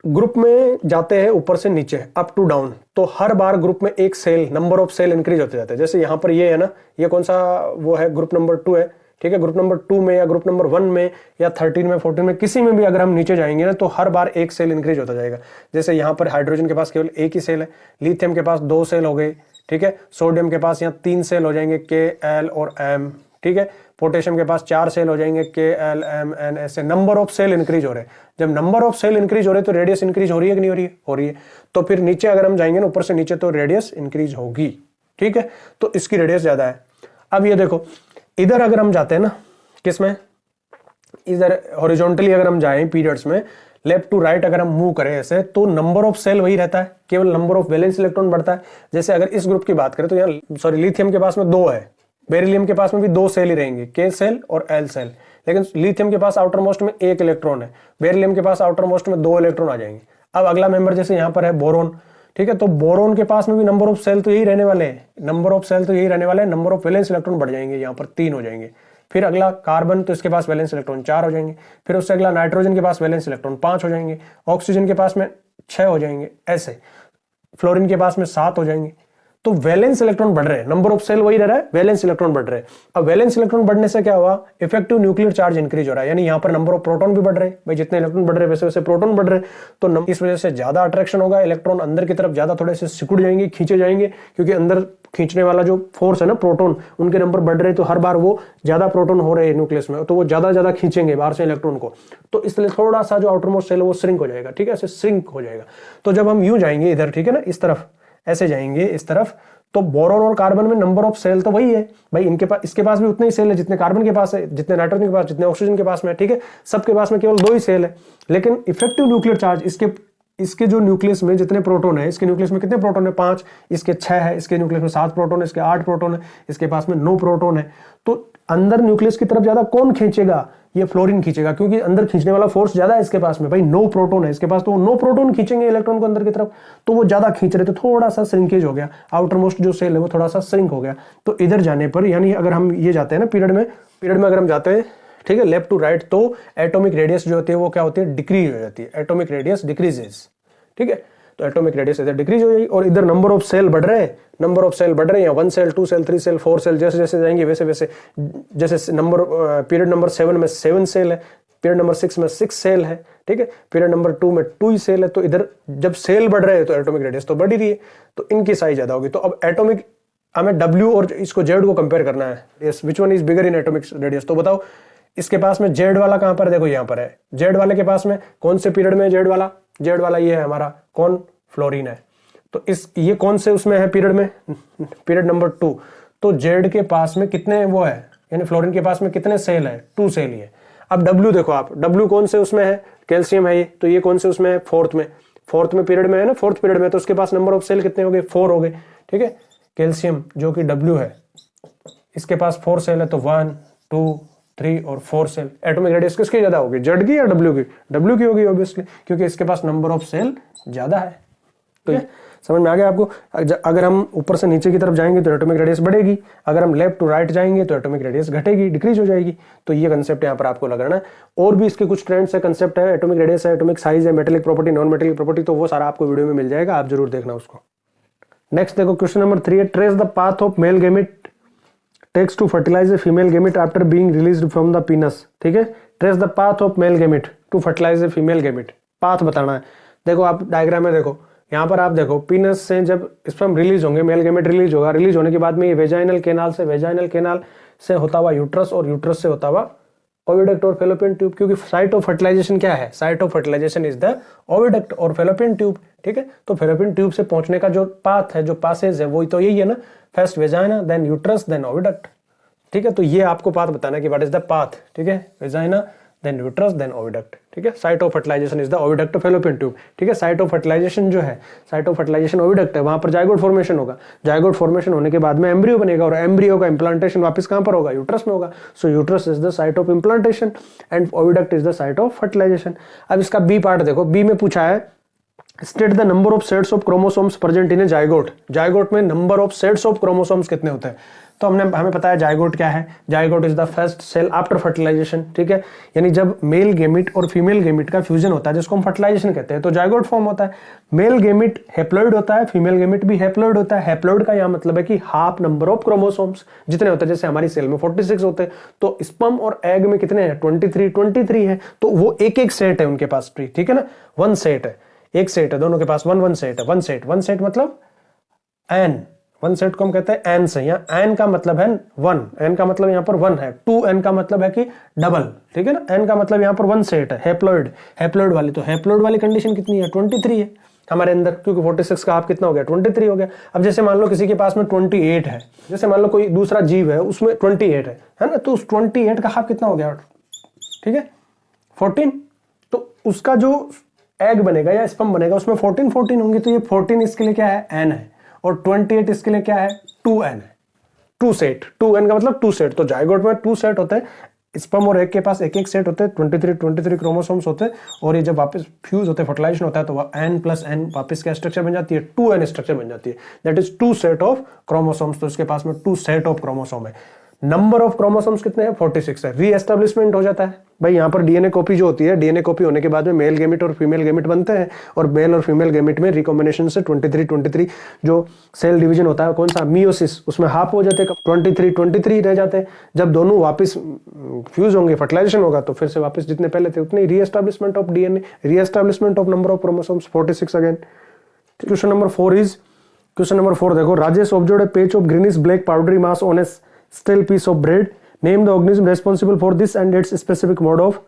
ग्रुप में जाते हैं ऊपर से नीचे, अप टू डाउन, तो हर बार ग्रुप में एक shell, number of shell increase होते जाते हैं। जैसे यहां पर ये है ना, ये कौन सा वो है, ग्रुप नंबर 2 है, ठीक है। ग्रुप नंबर 2 में या ग्रुप नंबर 1 में या 13 में 14 में किसी में भी अगर हम नीचे जाएंगे ना तो हर बार एक सेल इंक्रीज होता जाएगा। जैसे यहाँ पर हाइड्रोजन के पास केवल एक ही सेल है, लिथियम के पास 2 सेल हो गए, ठीक है। सोडियम के पास यहाँ 3 सेल हो जाएंगे, K, L और M, ठीक है। पोटेशियम के पास 4 सेल हो जाएंगे, K, L, M, N, ऐसे नंबर ऑफ सेल इंक्रीज हो रहे हैं। जब नंबर ऑफ सेल इंक्रीज हो रहे हैं तो रेडियस इंक्रीज हो रही है कि नहीं हो रही है? हो रही है। तो फिर नीचे अगर हम जाएंगे ना ऊपर से नीचे तो रेडियस इंक्रीज होगी, ठीक है। तो इसकी रेडियस ज्यादा है। अब ये देखो, इधर अगर हम जाते हैं ना, किसमें, इधर हॉरिजॉन्टली अगर हम जाएं पीरियड्स में, लेफ्ट टू राइट अगर हम मूव करें ऐसे, तो नंबर ऑफ सेल वही रहता है, केवल नंबर ऑफ वैलेंस इलेक्ट्रॉन बढ़ता है। जैसे अगर इस ग्रुप की बात करें तो यहाँ सॉरी लिथियम के पास में 2 है, बेरिलियम के पास में भी 2 सेल ही रहेंगे, K सेल और L सेल। लेकिन लिथियम के पास आउटर मोस्ट में 1 इलेक्ट्रॉन है, बेरिलियम के पास आउटर मोस्ट में 2 इलेक्ट्रॉन आ जाएंगे। अब अगला मेंबर जैसे यहाँ पर है बोरोन, ठीक है। तो बोरोन के पास में भी नंबर ऑफ सेल तो यही रहने वाले हैं, नंबर ऑफ सेल तो यही रहने वाले हैं, नंबर ऑफ वैलेंस इलेक्ट्रॉन बढ़ जाएंगे, यहाँ पर 3 हो जाएंगे। फिर अगला कार्बन, तो इसके पास वैलेंस इलेक्ट्रॉन 4 हो जाएंगे। फिर उससे अगला नाइट्रोजन के पास वैलेंस इलेक्ट्रॉन 5 हो जाएंगे, ऑक्सीजन के पास में 6 हो जाएंगे, ऐसे फ्लोरीन के पास में 7 हो जाएंगे। तो वैलेंस इलेक्ट्रॉन बढ़ रहे हैं, नंबर ऑफ सेल वही रह रहा है, वैलेंस इलेक्ट्रॉन बढ़ रहे हैं। अब वैलेंस इलेक्ट्रॉन बढ़ने से क्या हुआ, इफेक्टिव न्यूक्लियर चार्ज इंक्रीज हो रहा है, यानी यहाँ पर नंबर ऑफ प्रोटॉन भी बढ़ रहे हैं। भाई जितने इलेक्ट्रॉन बढ़ रहे हैं वैसे वैसे प्रोटॉन बढ़ रहे हैं, तो इस वजह से ज्यादा अट्रैक्शन होगा, इलेक्ट्रॉन अंदर की तरफ ज्यादा थोड़े से सिकुड़ जाएंगे, खींचे जाएंगे, क्योंकि अंदर खींचने वाला जो फोर्स है ना, प्रोटॉन, उनके नंबर बढ़ रहे हैं, तो हर बार वो ज्यादा प्रोटॉन हो रहे हैं न्यूक्लियस में, तो वो ज्यादा खींचेंगे बाहर से इलेक्ट्रॉन को। तो इसलिए थोड़ा सा जो आउटर मोस्ट सेल है वो श्रिंक हो जाएगा, ठीक है, ऐसे श्रिंक हो जाएगा। तो जब हम यूं जाएंगे इधर, ठीक है ना, इस तरफ ऐसे जाएंगे इस तरफ, तो बोरोन और कार्बन में नंबर ऑफ सेल तो वही है भाई, इनके पास, इसके पास भी उतने ही सेल है जितने कार्बन के पास है, जितने नाइट्रोजन के पास, जितने ऑक्सीजन के पास में, ठीक है। सबके पास में केवल 2 ही सेल है। लेकिन इफेक्टिव न्यूक्लियर चार्ज, इसके जो न्यूक्लियस में जितने प्रोटॉन है, इसके न्यूक्लियस में कितने प्रोटॉन है, 5, इसके 6 है, इसके न्यूक्लियस में 7 प्रोटॉन है, इसके 8 प्रोटॉन है, इसके पास में 9 प्रोटॉन है। तो अंदर न्यूक्लियस की तरफ ज्यादा कौन खींचेगा, ये फ्लोरीन खींचेगा, क्योंकि अंदर खींचने वाला फोर्स ज्यादा है इसके पास में, भाई 9 प्रोटॉन है इसके पास, तो 9 प्रोटॉन खींचेंगे इलेक्ट्रॉन को अंदर की तरफ, तो वो ज्यादा खींच रहे, तो थोड़ा सा श्रिंकेज हो गया, आउटर मोस्ट जो सेल है वो थोड़ा सा श्रिंक हो गया। तो इधर जाने पर, यानी अगर हम ये जाते हैं ना पीरियड में अगर हम जाते हैं, ठीक है, लेफ्ट टू राइट, तो एटॉमिक रेडियस जो होती है वो क्या होती है, डिक्रीज हो जाती है, एटॉमिक रेडियस डिक्रीजेस, ठीक है। तो एटॉमिक रेडियस इधर डिक्रीज हो जाएगी, और इधर नंबर ऑफ सेल बढ़ रहे हैं, नंबर ऑफ सेल बढ़ रहे हैं, 1 सेल, 2 सेल, 3 सेल, 4 सेल, जैसे जैसे जाएंगे वैसे वैसे, जैसे पीरियड नंबर 7 में 7 सेल है, पीरियड नंबर 6 में 6 सेल है, ठीक है, पीरियड नंबर 2 में 2 ही सेल है। तो इधर जब सेल बढ़ रहे हैं तो एटॉमिक रेडियस तो बढ़ ही रही है, तो इनकी साइज ज्यादा होगी। तो अब एटॉमिक, हमें W और इसको Z को कंपेयर करना है, yes, which one is bigger in atomic radius. तो बताओ इसके पास में Z वाला कहां पर है, देखो यहाँ पर है, Z वाले के पास में कौन से पीरियड में Z वाला ये है हमारा, कौन, फ्लोरीन है। तो ये कौन से उसमें है पीरियड में, पीरियड नंबर 2। तो Z के पास में कितने वो है, यानी फ्लोरीन के पास में कितने सेल है, 2 सेल ही है। अब W देखो आप, W कौन से उसमें है, कैल्शियम है ये, तो ये कौन से उसमें है, फोर्थ में पीरियड में है ना, फोर्थ पीरियड में, तो उसके पास नंबर ऑफ सेल कितने हो गए, 4 हो गए, ठीक है। कैल्शियम जो कि W है, इसके पास 4 सेल है, तो 1, 2, 3 और 4 सेल। एटॉमिक रेडियस किसकी ज्यादा होगी, Z की या W की? W की होगी ऑब्वियसली, क्योंकि इसके पास नंबर ऑफ सेल ज्यादा है। तो समझ में आ गया आपको? अगर हम ऊपर से नीचे की तरफ जाएंगे तो एटॉमिक रेडियस बढ़ेगी, अगर हम लेफ्ट टू राइट जाएंगे तो एटॉमिक रेडियस घटेगी, डिक्रीज हो जाएगी। तो ये कंसेप्ट यहाँ पर आपको लगाना है। और भी इसके कुछ ट्रेंड्स है, कंसेप्ट है, एटॉमिक रेडियस है, एटॉमिक साइज है, metallic property, non metallic property, तो वो सारा आपको वीडियो में मिल जाएगा, आप जरूर देखना उसको। नेक्स्ट देखो, क्वेश्चन नंबर 3 है, trace the path of male gamete takes to fertilise a female gamete after being released from the penis. ठीक है, trace the path of male gamete to fertilise a female gamete, path बताना है। देखो आप diagram में देखो, यहाँ पर आप देखो, पीनस से जब स्पर्म रिलीज होंगे, मेल गैमेट रिलीज होगा, रिलीज होने के बाद में ये वेजाइनल कैनाल से होता हुआ यूट्रस, और यूट्रस से होता हुआ ओविडक्ट और फेलोपियन ट्यूब, क्योंकि साइट ऑफ फर्टिलाइजेशन क्या है, site of fertilisation is the oviduct और फेलोपियन ट्यूब। ठीक है, तो फेलोपियन ट्यूब से पहुंचने का जो पाथ है, जो पासेज है, वही तो यही है ना, first vagina, then uterus, then oviduct. ठीक है, तो ये आपको पाथ बताना है कि व्हाट इज द पाथ। ठीक है, vagina, then uterus, then oviduct. ठीक है, site of fertilisation is the oviduct fallopian tube. ठीक है, साइट ऑफ फर्टिलाइजेशन जो है, साइट ऑफ फर्टिलाइजेशन ओविडक्ट है, वहां पर जायगोट फॉर्मेशन होगा, जायगोट फॉर्मेशन होने के बाद में एम्ब्रियो बनेगा, और एम्ब्रियो का इम्प्लांटेशन वापस कहां पर होगा, यूट्रस में होगा। So uterus is the site of implantation and oviduct is the site of fertilisation. अब इसका बी पार्ट देखो, बी में पूछा है state the number of sets of chromosomes present in a zygote. Zygote में number of sets of chromosomes कितने होते हैं? तो हमें पता है जाइगोट क्या है। Zygote is the first cell after fertilisation, ठीक है, यानी जब मेल गेमिट और फीमेल गेमिट का फ्यूजन होता है जिसको हम फर्टिलाइजेशन कहते हैं, तो जाइगोट फॉर्म होता है। मेल गेमिट हैप्लॉइड होता है, फीमेल गेमिट भी हैप्लॉइड होता है। हैप्लॉइड का यहां मतलब है कि हाफ नंबर ऑफ क्रोमोसोम्स जितने होते हैं, जैसे हमारी सेल में 46 होते हैं, तो स्पर्म और एग में कितने हैं? 23 है। तो वो एक एक सेट है उनके पास, ठीक है ना, वन सेट है, एक सेट है, दोनों के पास वन सेट है। वन सेट मतलब एन, वन सेट को हम कहते हैं एन से। यहाँ एन का मतलब है वन, एन का मतलब यहाँ पर वन है। 2n का मतलब है कि डबल, ठीक है ना। एन का मतलब यहाँ पर वन सेट है, हैप्लॉइड वाली। तो हैप्लॉइड वाली कंडीशन कितनी है? 23 है हमारे अंदर, क्योंकि 46 का हाफ कितना हो गया? 23 हो गया। अब जैसे मान लो किसी के पास में 28 है, जैसे मान लो कोई दूसरा जीव है उसमें 28 है ना, तो उस 28 का हाफ कितना हो गया? ठीक है, 14। तो उसका जो एग बनेगा या स्पर्म बनेगा उसमें 14 होंगी, तो ये 14 इसके लिए क्या है? एन है, और 28 इसके लिए क्या है? 2n है। 2 सेट, 2n का मतलब 2 सेट। तो जाइगोट में 2 सेट होते हैं, स्पर्म और एग के पास एक एक सेट होते हैं, 23 क्रोमोसोम्स होते हैं, और ये जब वापस फ्यूज होते हैं, फर्टिलाइजेशन होता है, तो n प्लस n वापस क्या स्ट्रक्चर बन जाती है? 2n स्ट्रक्चर बन जाती है। That is 2 set of chromosomes. तो इसके पास में 2 सेट ऑफ क्रोमोसोम है। नंबर ऑफ क्रोमोसोम्स कितने हैं? 46 है। रीएस्टेब्लिशमेंट हो जाता है भाई, यहाँ पर डीएनए कॉपी जो होती है, डीएनए कॉपी होने के बाद में मेल गेमिट और फीमेल गेमिट बनते हैं, और मेल और फीमेल गेमिट में रिकॉम्बिनेशन से 23 जो सेल डिवीजन होता है, कौन सा? मियोसिस, उसमें हाफ हो जाते हैं, 23 रह जाते हैं। जब दोनों वापस फ्यूज होंगे, फर्टिलाइजेशन होगा, तो फिर से वापस जितने पहले थे उतने। Reestablishment of DNA, reestablishment of number of chromosomes 46 again. Question number 4 देखो, Rajesh observed a patch of greenish black powdery mass on a still piece of bread. Name the organism responsible for this and its specific mode of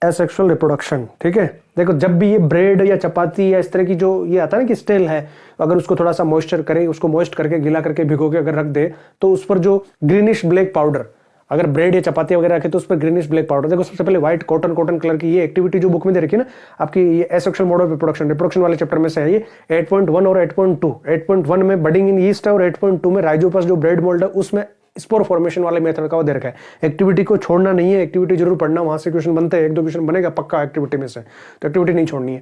asexual reproduction. ठीक है, देखो जब भी ये bread या चपाती या इस तरह की जो ये आता है ना कि स्टिल है, अगर उसको थोड़ा सा मॉइस्चर करे, उसको मॉइस्ट करके गीला करके भिगो के अगर रख दे, तो उस पर जो ग्रीनिश ब्लैक पाउडर, अगर ब्रेड या चपाती वगैरह रखे तो उस पर ग्रीनिश ब्लैक पाउडर। देखो सबसे पहले व्हाइट कॉटन कलर की ये एक्टिविटी जो बुक में दे रखी है ना आपकी, ये एसेक्सुअल मोड ऑफ रिप्रोडक्शन वाले चैप्टर में से है ये 8.1 और 8.2। 8.1 में बडिंग इन ईस्ट है, और 8.2 में राइजोपस जो ब्रेड मोल्ड है उसमें स्पोर फॉर्मेशन वाले मेथड का वो दे रखा है। एक्टिविटी को छोड़ना नहीं है, एक्टिविटी जरूर पढ़ना, वहां से क्वेश्चन बनते हैं, 1-2 क्वेश्चन बनेगा पक्का एक्टिविटी में से, तो एक्टिविटी नहीं छोड़नी है।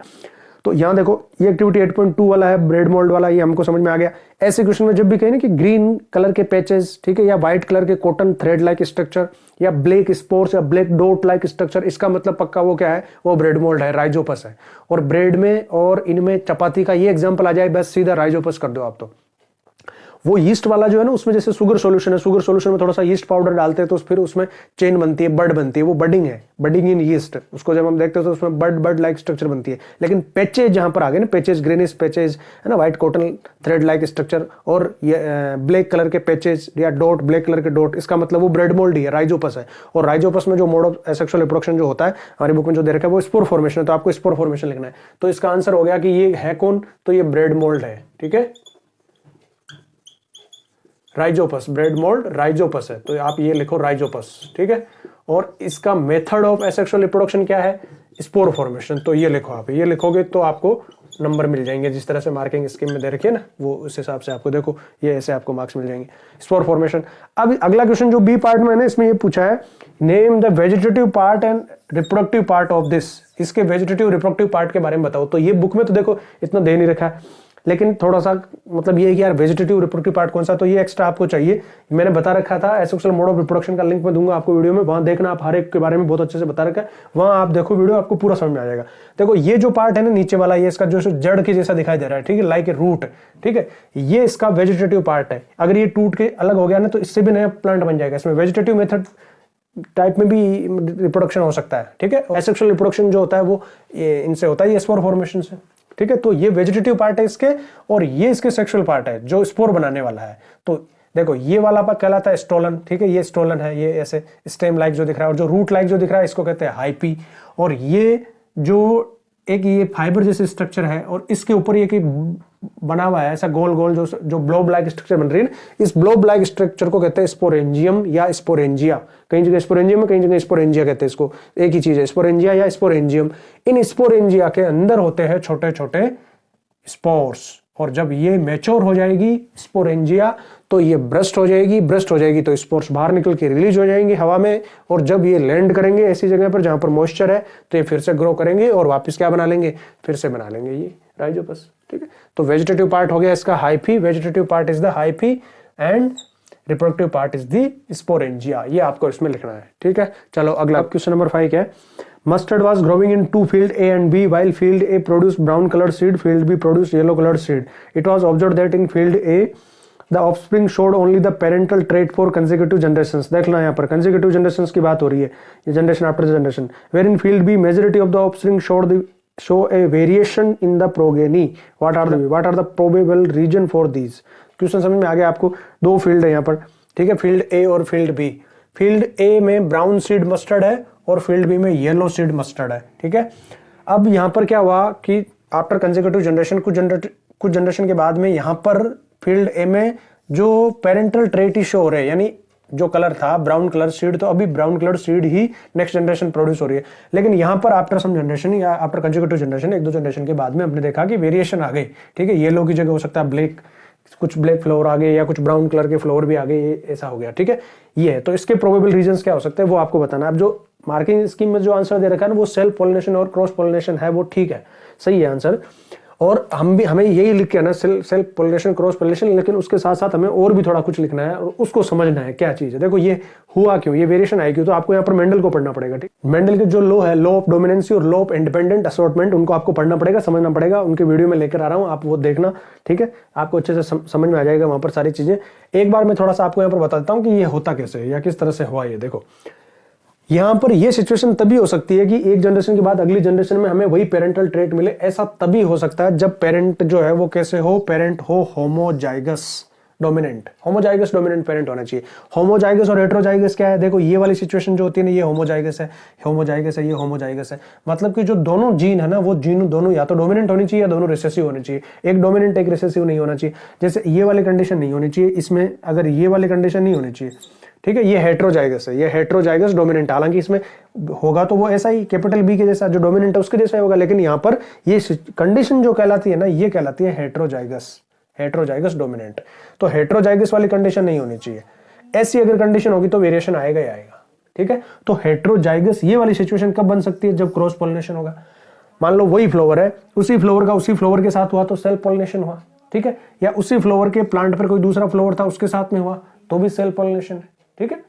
तो यहाँ देखो ये एक्टिविटी 8.2 वाला है, ब्रेड मोल्ड वाला, ये हमको समझ में आ गया। ऐसे क्वेश्चन में जब भी कहें ना कि ग्रीन कलर के पैचेस, ठीक है, या व्हाइट कलर के कॉटन थ्रेड लाइक स्ट्रक्चर, या ब्लैक स्पोर्स या ब्लैक डॉट लाइक स्ट्रक्चर, इसका मतलब पक्का वो क्या है? वो ब्रेड मोल्ड है, राइजोपस है। और ब्रेड में और इनमें चपाती का ये एग्जाम्पल आ जाए, बस सीधा राइजोपस कर दो आप। तो वो यीस्ट वाला जो है ना, उसमें जैसे शुगर सॉल्यूशन है, शुगर सॉल्यूशन में थोड़ा सा यीस्ट पाउडर डालते हैं तो फिर उसमें चेन बनती है, बड बनती है, वो बडिंग है, बडिंग इन यीस्ट। उसको जब हम देखते हैं तो उसमें बड लाइक स्ट्रक्चर बनती है। लेकिन पैचेज जहां पर आ गए ना, पैचेज, ग्रेनिश पैचेज है ना, white cotton thread like structure, और ब्लैक कलर के पैचेज या डॉट, ब्लैक कलर के डॉट, इसका मतलब वो ब्रेड मोल्ड ही है, राइजोपस है। और राइजोपस में जो मोड ऑफ एसेक्सुअल रिप्रोडक्शन जो होता है हमारी बुक में जो दे रखा है वो स्पोर फॉर्मेशन है, तो आपको स्पोर फॉर्मेशन लिखना है। तो इसका आंसर हो गया कि ये है कौन? तो ये ब्रेड मोल्ड है। ठीक है, राइजोपस, ब्रेड मोल्ड राइजोपस है, तो आप ये लिखो राइजोपस। ठीक है, और इसका मेथड ऑफ एसेक्सुअल रिप्रोडक्शन क्या है? Spore formation. तो ये लिखो, आप ये लिखोगे तो आपको नंबर मिल जाएंगे, जिस तरह से मार्किंग स्कीम में दे रखी है ना, वो उस हिसाब से आपको देखो ये ऐसे आपको मार्क्स मिल जाएंगे, स्पोर फॉर्मेशन। अब अगला क्वेश्चन जो बी पार्ट में है, इसमें ये पूछा है, name the vegetative part and reproductive part of this. इसके वेजिटेटिव रिप्रोडक्टिव पार्ट के बारे में बताओ। तो ये बुक में तो देखो इतना दे नहीं रखा है, लेकिन थोड़ा सा मतलब ये है कि यार वेजिटेटिव रिप्रोडक्टिव पार्ट कौन सा, तो ये एक्स्ट्रा आपको चाहिए। मैंने बता रखा था एसेक्सुअल मोड ऑफ रिप्रोडक्शन का लिंक मैं दूंगा आपको वीडियो में, वहां देखना, आप हर एक के बारे में बहुत अच्छे से बता रखा है, वहां आप देखो वीडियो, आपको पूरा समझ में आ जाएगा। देखो ये जो पार्ट है ना नीचे वाला, ये इसका जो जड़ के जैसा दिखाई दे रहा है, ठीक है, लाइक ए रूट, ठीक है, ये इसका वेजिटेटिव पार्ट है। अगर ये टूट के अलग हो गया ना तो इससे भी नया प्लांट बन जाएगा। इसमें वेजिटेटिव मेथड टाइप में भी रिप्रोडक्शन हो सकता है। ठीक है, एसेक्सुअल रिप्रोडक्शन जो होता है वो इनसे होता है, ये स्पोर फॉर्मेशन से। ठीक है, तो ये वेजिटेटिव पार्ट है इसके, और ये इसके सेक्सुअल पार्ट है जो स्पोर बनाने वाला है। तो देखो ये वाला पार्ट कहलाता है स्टोलन। ठीक है, ये स्टोलन है, ये ऐसे स्टेम लाइक जो दिख रहा है, और जो रूट लाइक जो दिख रहा है इसको कहते हैं हाइपी। और ये जो एक ये फाइबर जैसे स्ट्रक्चर है, और इसके ऊपर ये कि बना हुआ है ऐसा गोल गोल जो ब्लोब लाइक स्ट्रक्चर बन रही है, इस ब्लोब लाइक स्ट्रक्चर को कहते हैं स्पोरेंजियम या स्पोरेंजिया। कई जगह स्पोरेंजियम है, कई जगह स्पोरेंजिया कहते हैं इसको, एक ही चीज है, स्पोरेंजिया या स्पोरेंजियम। इन स्पोरेंजिया के अंदर होते हैं छोटे छोटे स्पोर्स, और जब ये मैच्योर हो जाएगी स्पोरेंजिया तो ये ब्रस्ट हो जाएगी तो स्पोर्स बाहर निकल के रिलीज हो जाएंगे हवा में, और जब ये लैंड करेंगे ऐसी जगह पर जहां पर मॉइस्चर है तो ये फिर से ग्रो करेंगे और वापस क्या बना लेंगे? फिर से बना लेंगे ये राइजोपस, ठीक है। तो वेजिटेटिव पार्ट हो गया इसका hyphae, vegetative part is the hyphae and reproductive part is the sporangia, ये आपको इसमें लिखना है, ठीक है। चलो अगला क्वेश्चन नंबर 5 क्या है, mustard was growing in two field A and B, while field A produced brown colored seed, field B produced yellow colored seed. It was observed that in field A the offspring showed only the parental trait for consecutive generations. देखना यहाँ पर consecutive generations की बात हो रही है, ये generation after generation. Where in field B majority of the offspring show a variation in the progeny. What are the probable reason for these? Question समझ में आ गया आपको। दो फील्ड है यहाँ पर, ठीक है, फील्ड A और फील्ड B। फील्ड A में ब्राउन सीड मस्टर्ड है और फील्ड बी में येलो सीड मस्टर्ड है, ठीक है। अब यहां पर क्या हुआ कि आफ्टर कंसेक्यूटिव जनरेशन कुछ जनरेशन के बाद में यहां पर फील्ड ए में जो पेरेंटल ट्रेट ही शो हो रहे हैं, यानी जो कलर था ब्राउन कलर सीड, तो अभी ब्राउन कलर सीड ही नेक्स्ट जनरेशन प्रोड्यूस हो रही है। लेकिन यहां पर आफ्टर सम जनरेशन या आफ्टर कंसेक्यूटिव जनरेशन, एक दो जनरेशन के बाद में हमने देखा कि वेरिएशन आ गई, ठीक है। येलो की जगह हो सकता है ब्लैक, कुछ ब्लैक फ्लावर आ गए या कुछ ब्राउन कलर के फ्लावर भी आ गए, ऐसा हो गया, ठीक है। ये है, तो इसके प्रोबेबल रीजंस क्या हो सकते हैं वो आपको बताना। अब जो मार्किंग स्कीम में जो आंसर दे रखा है ना वो सेल्फ पॉलिनेशन और क्रॉस पॉलिनेशन है, वो ठीक है, सही है आंसर। और हमें यही लिख के आना सेल्फ पॉलिनेशन क्रॉस पॉलिनेशन, लेकिन उसके साथ साथ हमें और भी थोड़ा कुछ लिखना है और उसको समझना है क्या चीज है। देखो ये हुआ क्यों, ये वेरिएशन आई क्यों, तो आपको यहाँ पर मेंडल को पढ़ना पड़ेगा, ठीक। मेंडल के जो लॉ है, लॉ ऑफ डोमिनेंसी और लॉ ऑफ इंडिपेंडेंट असॉर्टमेंट, उनको आपको पढ़ना पड़ेगा, समझना पड़ेगा। उनके वीडियो में लेकर आ रहा हूँ, आप वो देखना, ठीक है। आपको अच्छे से समझ में आ जाएगा वहां पर सारी चीजें। एक बार मैं थोड़ा सा आपको यहाँ पर बता देता हूँ कि ये होता कैसे या किस तरह से हुआ। ये देखो यहां पर ये सिचुएशन तभी हो सकती है कि एक जनरेशन के बाद अगली जनरेशन में हमें वही पेरेंटल ट्रेट मिले। ऐसा तभी हो सकता है जब पेरेंट जो है वो कैसे हो, पेरेंट हो homozygous dominant, homozygous dominant parent होना चाहिए। होमोजाइगस और हेटेरोजाइगस क्या है, देखो ये वाली सिचुएशन जो होती है ना, ये होमोजाइगस है, होमोजाइगस है, ये होमोजाइगस है। मतलब कि जो दोनों जीन है ना, वो जीन दोनों या तो डोमिनेंट होनी चाहिए या दोनों रिसेसिव होनी चाहिए। एक डोमिनेंट एक रिसेसिव नहीं होना चाहिए। जैसे ये वाली कंडीशन नहीं होनी चाहिए इसमें, अगर ये वाली कंडीशन नहीं होनी चाहिए, ठीक है। ये हेटेरोजाइगस है, ये हेटेरोजाइगस डोमिनेंट, हालांकि इसमें होगा तो वो ऐसा ही कैपिटल बी के जैसा, जो डोमिनेंट है उसके जैसा ही होगा, लेकिन यहाँ पर ये कंडीशन जो कहलाती है ना, ये कहलाती है हेटेरोजाइगस, हेटेरोजाइगस डोमिनेंट। तो हेटेरोजाइगस वाली कंडीशन नहीं होनी चाहिए। ऐसी अगर कंडीशन होगी तो वेरिएशन आएगा ही आएगा, ठीक है। तो हेटेरोजाइगस ये वाली सिचुएशन कब बन सकती है, जब क्रॉस पॉलिनेशन होगा। मान लो वही फ्लावर है, उसी फ्लावर का उसी फ्लावर के साथ हुआ तो सेल्फ पॉलिनेशन हुआ, ठीक है। या उसी फ्लावर के प्लांट पर कोई दूसरा फ्लावर था उसके साथ में हुआ तो भी सेल्फ पॉलिनेशन है, ठीक है।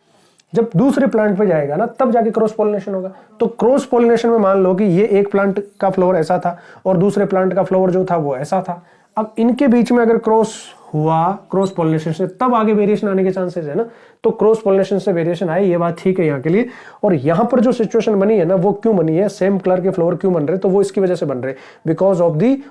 जब दूसरे प्लांट पे जाएगा ना तब जाके क्रॉस पॉलिनेशन होगा। तो क्रॉस पॉलिनेशन में मान लो कि ये एक प्लांट का फ्लावर ऐसा था और दूसरे प्लांट का फ्लावर जो था वो ऐसा था। अब इनके बीच में अगर क्रॉस हुआ क्रॉस पॉलिनेशन से, तब आगे वेरिएशन आने के चांसेस है ना। तो क्रॉस पॉलिनेशन से वेरिएशन आए, ये बात ठीक है यहाँ के लिए। और यहाँ पर जो सिचुएशन बनी है ना, वो क्यों बनी है, सेम कलर के फ्लावर क्यों बन रहे, तो वो इसकी वजह से बन रहे, because of the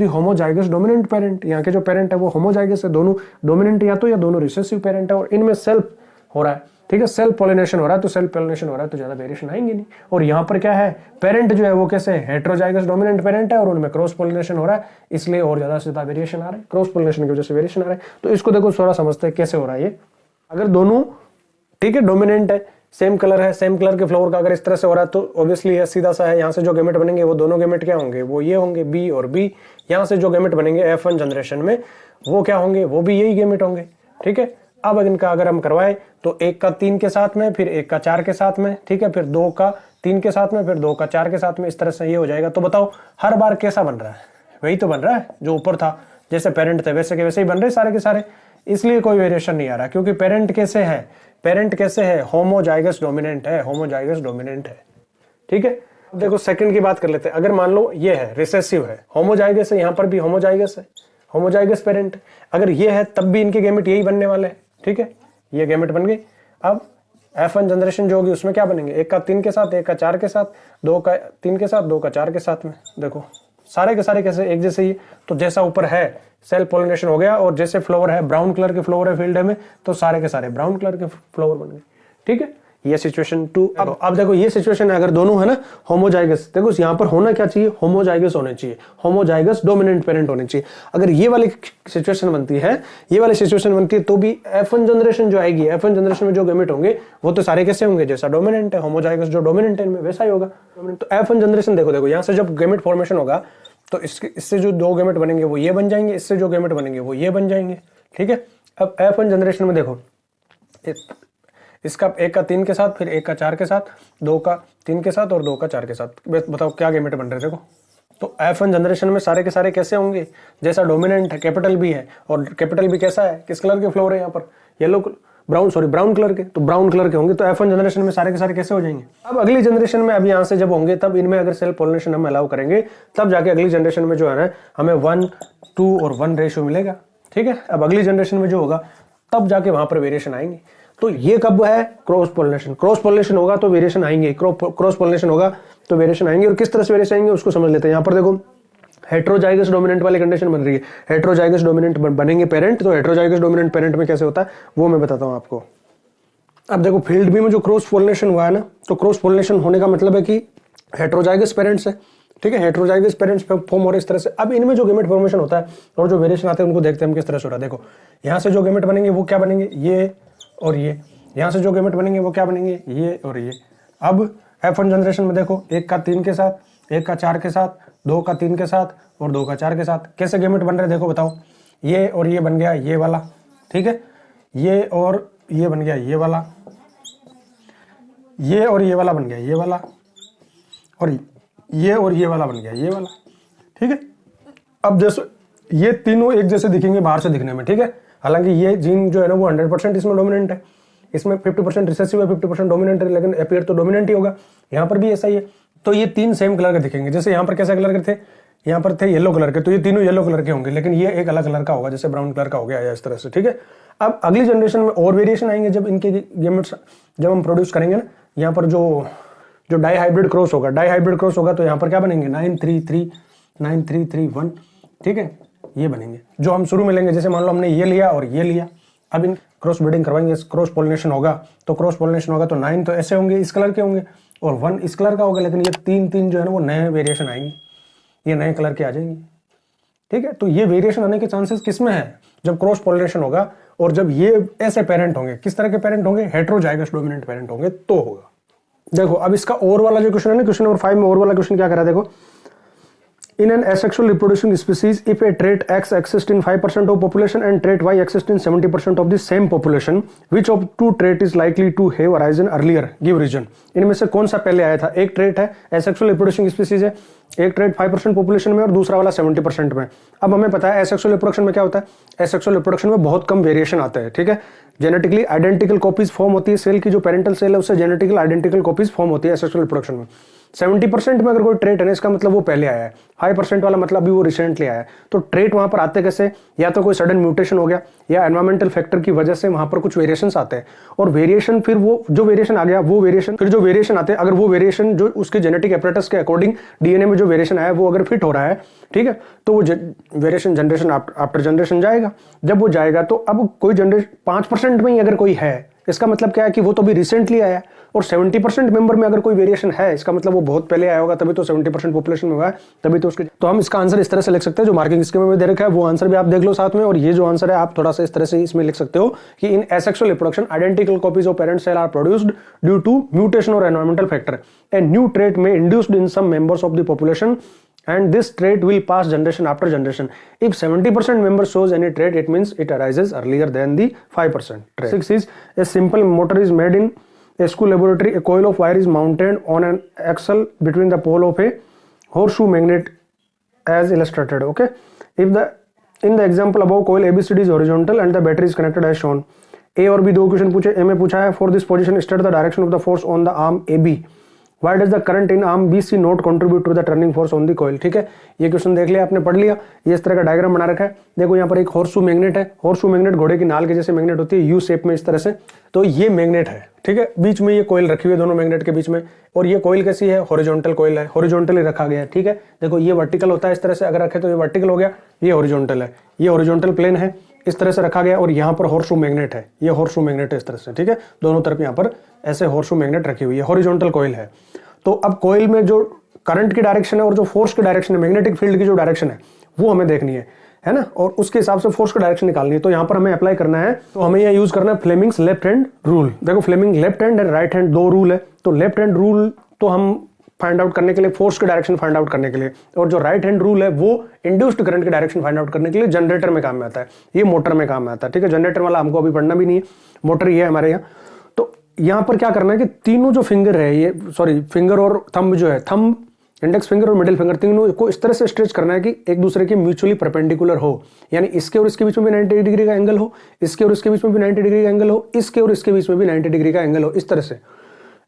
homozygous dominant parent. यहाँ के जो पेरेंट है वो होमोजाइगस है, दोनों डोमिनेंट या दोनों रिसेसिव पेरेंट है, और इनमें सेल्फ हो रहा है, ठीक है, सेल्फ पॉलिनेशन हो रहा है। तो सेल्फ पॉलिनेशन हो रहा है तो ज्यादा वेरिएशन आएंगे नहीं। और यहाँ पर क्या है, पेरेंट जो है वो कैसे हेटेरोजाइगस डोमिनेंट पेरेंट है और उनमें क्रॉस पॉलिनेशन हो रहा है, इसलिए और ज्यादा से ज्यादा वेरिएशन आ रहा है, क्रॉस पॉलिनेशन की वजह से वेरिएशन आ रहा है। तो इसको देखो थोड़ा समझते हैं कैसे हो रहा है ये। अगर दोनों, ठीक है, डोमिनेंट है, सेम कलर है, सेम कलर के फ्लावर का अगर इस तरह से हो रहा है तो ऑब्वियसली है, सीधा सा है। यहाँ से जो गैमेट बनेंगे वो दोनों गैमेट क्या होंगे, वो ये होंगे बी और बी। यहाँ से जो गैमेट बनेंगे F1 जनरेशन में वो क्या होंगे, वो भी यही गैमेट होंगे, ठीक है। अब इनका अगर हम करवाए तो 1 का 3 के साथ में, फिर 1 का 4 के साथ में, ठीक है, फिर 2 का 3 के साथ में, फिर 2 का 4 के साथ में, इस तरह से ये हो जाएगा। तो बताओ हर बार कैसा बन रहा है, वही तो बन रहा है जो ऊपर था, जैसे पेरेंट थे वैसे के वैसे ही बन रहे सारे के सारे, इसलिए कोई वेरिएशन नहीं आ रहा। क्योंकि पेरेंट कैसे है, होमोजाइगस डोमिनेंट है, होमोजाइगस डोमिनेंट है, ठीक है। अब देखो सेकंड की बात कर लेते हैं। अगर मान लो ये है रिसेसिव है, होमोजाइगस है, यहाँ पर भी होमोजाइगस है, होमोजाइगस पेरेंट, अगर ये है तब भी इनके गैमेट यही बनने वाले हैं, ठीक है, ये गैमेट बन गई। अब F1 जनरेशन जो होगी उसमें क्या बनेंगे, 1 का 3 के साथ, 1 का 4 के साथ, 2 का 3 के साथ, 2 का 4 के साथ में। देखो सारे के सारे कैसे एक जैसे ही, तो जैसा ऊपर है सेल्फ पॉलिनेशन हो गया, और जैसे फ्लावर है ब्राउन कलर के फ्लावर है फील्ड में, तो सारे के सारे ब्राउन कलर के फ्लावर बन गए, ठीक है। ये सिचुएशन 2। अब देखो ये सिचुएशन है, अगर दोनों है ना होमोजाइगस, देखो यहाँ पर होना क्या चाहिए, होमोजाइगस होने चाहिए, होमोजाइगस डोमिनेंट पेरेंट होने चाहिए। अगर ये वाली सिचुएशन बनती है, ये वाली सिचुएशन बनती है, तो भी F1 जनरेशन जो आएगी, F1 जनरेशन में जो गैमेट होंगे वो तो सारे कैसे होंगे, जैसा डोमिनेंट है, होमोजाइगस जो डोमिनेंट है इनमें वैसा ही होगा। तो F1 जनरेशन देखो यहाँ से जब गैमेट फॉर्मेशन होगा तो इससे जो 2 गैमेट बनेंगे वो ये बन जाएंगे, इससे जो गैमेट बनेंगे वो ये बन जाएंगे, ठीक है। अब F1 जनरेशन में देखो इसका 1 का 3 के साथ, फिर 1 का 4 के साथ, 2 का 3 के साथ और 2 का 4 के साथ, बताओ क्या गैमेट बन रहे, देखो तो F1 जनरेशन में सारे के सारे कैसे होंगे, जैसा डोमिनेंट है कैपिटल भी है, और कैपिटल भी कैसा है, किस कलर के फ्लोर है यहाँ पर, ब्राउन कलर के, तो ब्राउन कलर के होंगे। तो F1 जनरेशन में सारे के सारे कैसे हो जाएंगे। अब अगली जनरेशन में, अब यहाँ से जब होंगे तब इनमें अगर सेल्फ पॉलिनेशन हम अलाउ करेंगे तब जाके अगली जनरेशन में जो है ना हमें 1, 2 और 1 रेशियो मिलेगा। ठीक है, अब अगली जनरेशन में जो होगा तब जाके वहां पर वेरिएशन आएंगे। तो ये कब है, क्रॉस पॉलिनेशन होगा तो वेरिएशन आएंगे, क्रॉस पॉलिनेशन होगा तो वेरिएशन आएंगे। और किस तरह से वेरिएशन आएंगे उसको समझ लेते हैं। यहाँ पर देखो हेट्रोजाइगस डोमिनेंट वाली कंडीशन बन रही है, हेट्रोजाइगस डोमिनेंट बनेंगे पेरेंट। तो हेट्रोजाइगस डोमिनेंट पेरेंट में कैसे होता है वो मैं बताता हूँ आपको। अब देखो फील्ड बी में जो क्रॉस पॉलिनेशन हुआ है ना, तो क्रॉस पॉलिनेशन होने का मतलब है कि हेट्रोजाइगस पेरेंट्स है। ठीक है, हेट्रोजाइगस पेरेंट्स फॉर्म हो रहे इस तरह से। अब इनमें जो गेमेट फॉर्मेशन होता है और जो वेरिएशन आते हैं उनको देखते हैं हम किस तरह से हो रहा है। देखो यहाँ से जो गेमेट बनेंगे वो क्या बनेंगे, ये और ये। यहाँ से जो गेमेट बनेंगे वो क्या बनेंगे, ये और ये। अब F1 जनरेशन में देखो 1 का 3 के साथ, 1 का 4 के साथ, 2 का 3 के साथ और 2 का 4 के साथ। कैसे गेमेट बन रहे हैं देखो बताओ, ये और ये बन गया ये वाला। ठीक है, ये और ये बन गया ये वाला, ये और ये वाला बन गया ये वाला, और ये वाला बन गया ये वाला। ठीक है, अब जैसे ये तीनों एक जैसे दिखेंगे बाहर से दिखने में। ठीक है, हालांकि ये जीन जो है ना वो 100% इसमें डोमिनेंट है, इसमें 50% रिसेसिव है, 50% डोमिनेंट है, लेकिन अपीयर तो डोमिनेंट ही होगा। यहाँ पर भी ऐसा ही है। तो ये तीन सेम कलर के दिखेंगे। जैसे यहाँ पर कैसे कलर के थे, यहाँ पर थे येलो कलर के, तो ये तीनों येलो कलर के होंगे, लेकिन ये एक अलग कलर का होगा, जैसे ब्राउन कलर का हो गया या इस तरह से। ठीक है, अब अगली जनरेशन में और वेरिएशन आएंगे जब इनके गेमेट्स जब हम प्रोड्यूस करेंगे ना। यहाँ पर जो डाई हाइब्रिड क्रॉस होगा, तो यहाँ पर क्या बनेंगे 933, 9331। ठीक है, ये बनेंगे जो हम शुरू में लेंगे। जैसे मान लो हमने ये लिया और ये लिया, अब इन क्रॉस ब्रीडिंग करवाएंगे, क्रॉस पॉलिनेशन होगा तो 9 तो ऐसे होंगे, इस कलर के होंगे, और 1 इस कलर का होगा। लेकिन ये 3 जो है ना वो नए वेरिएशन आएंगे, ये नए कलर के आ जाएंगे। ठीक है, तो ये वेरिएशन आने के चांसेस किसमें है, जब क्रॉस पॉलिनेशन होगा और जब ये ऐसे पेरेंट होंगे। किस तरह के पेरेंट होंगे, हेट्रोजाइगस डोमिनेंट पेरेंट होंगे तो होगा। देखो अब इसका और वाला जो क्वेश्चन है ना, क्वेश्चन नंबर 5 में और वाला क्वेश्चन क्या करा, देखो in an asexual reproducing species, if a trait X exists in 5% of population and trait Y exists in 70% of the same population, which of two trait is likely to have arisen earlier? Give reason. इनमें से कौन सा पहले आया था। एक trait है asexual reproducing species है, एक ट्रेट 5% पॉपुलेशन में और दूसरा वाला 70% में। अब हमें पता है asexual reproduction में क्या होता है, asexual reproduction में बहुत कम वेरिएशन आते हैं। ठीक है, जेनेटिकली आइडेंटिकल कॉपीज फॉर्म होती है, सेल की जो पेरेंटल सेल है उससे जेनेटिकल आइडेंटिकल कॉपीज फॉर्म होती है asexual reproduction में। 70% में अगर कोई ट्रेट है ना, इसका मतलब वो पहले आया है। 5% वाला मतलब अभी वो रिसेंटली आया है। तो ट्रेट वहां पर आते कैसे, या तो कोई सडन म्यूटेशन हो गया या एनवायरमेंटल फैक्टर की वजह से वहां पर कुछ वेरिएशंस आते हैं, और वेरिएशन फिर वो जो वेरिएशन आ गया वो वेरिएशन फिर जो वेरिएशन आते हैं, अगर वो वेरिएशन जो उसके जेनेटिक एपरेटस के अकॉर्डिंग डीएनए में जो वेरिएशन आया वो अगर फिट हो रहा है, ठीक है, तो वो वेरिएशन जनरेशन आफ्टर जनरेशन जाएगा। जब वो जाएगा तो अब कोई जनरेशन 5% में ही अगर कोई है, इसका मतलब क्या है कि वो तो भी रिसेंटली आया, और 70% मेंबर में अगर कोई वेरिएशन है, इसका मतलब वो बहुत पहले आया होगा, तभी तो 70% पॉपुलेशन में हुआ है, तभी तो उसके। तो हम इसका आंसर इस तरह से लिख सकते हैं, जो मार्किंग स्कीम में दे रखा है वो आंसर भी आप देख लो साथ में, और ये जो आंसर है आप थोड़ा सा इस तरह से इसमें लिख सकते हो कि in asexual reproduction identical copies of parent cell are produced due to mutation और environmental factor. A new trait में induced in some members of the population and this trait will pass generation after generation. If 70% member shows any trait, it means it arises earlier than the 5% trait. 6 is a simple motor is made in a school laboratory. A coil of wire is mounted on an axle between the pole of a horseshoe magnet as illustrated. Okay, if the in the example above coil ABCD is horizontal and the battery is connected as shown. A और B दो question पूछे। A में पूछा है for this position state the direction of the force on the arm AB. Why does the current in arm BC not contribute to the turning force on the coil? ठीक है, ये question देख लिया आपने, पढ़ लिया। ये इस तरह का डायग्राम बना रखा है। देखो यहाँ पर एक हॉर्सशू मैग्नेट है। हॉर्सशू मैग्नेट घोड़े की नाल के जैसे मैग्नेट होती है, यू शेप में इस तरह से। तो ये मैग्नेट है, ठीक है, बीच में ये कोयल रखी हुई है दोनों मैग्नेट के बीच में, और ये कोयल कैसी है, हॉरिजॉन्टल कोयल है, हॉरिजॉन्टली रखा गया है। ठीक है, देखो ये वर्टिकल होता है इस तरह से, अगर रखे तो ये वर्टिकल हो गया, ये हॉरिजॉन्टल है, ये हॉरिजॉन्टल प्लेन है, इस तरह से रखा गया, और यहाँ पर हॉर्सशू मैग्नेट है, ये हॉर्सशू मैग्नेट है इस तरह से। ठीक है, दोनों तरफ यहाँ पर ऐसे हॉर्सशू मैग्नेट रखी हुई है, हॉरिजॉन्टल कोयल है। तो अब कोयल में जो करंट की डायरेक्शन है और जो फोर्स की डायरेक्शन है, मैग्नेटिक फील्ड की जो डायरेक्शन है वो हमें देखनी है ना, और उसके हिसाब से फोर्स की डायरेक्शन निकालनी है। तो यहाँ पर हमें अप्लाई करना है, तो हमें यह यूज करना है फ्लेमिंग्स लेफ्ट हैंड रूल। देखो Fleming left hand and right hand दो रूल है। तो लेफ्ट हैंड रूल तो हम फाइंड आउट करने के लिए, फोर्स की डायरेक्शन फाइंड आउट करने के लिए, और जो राइट हैंड रूल है वो इंड्यूस्ड करंट की डायरेक्शन फाइंड आउट करने के लिए जनरेटर में काम में आता है, ये मोटर में काम में आता है। ठीक है, जनरेटर वाला हमको अभी पढ़ना भी नहीं है, मोटर ये है हमारे यहाँ। तो यहां पर क्या करना है कि तीनों जो फिंगर है, ये सॉरी फिंगर और थंब जो है, थंब इंडेक्स फिंगर और मिडिल फिंगर तीनों को इस तरह से स्ट्रेच करना है कि एक दूसरे के म्यूचुअली परपेंडिकुलर हो, यानी इसके और इसके बीच में भी 90 डिग्री का एंगल हो, इसके और इसके बीच में भी 90 डिग्री का एंगल हो, इसके और इसके बीच में भी 90 डिग्री का एंगल हो। इस तरह से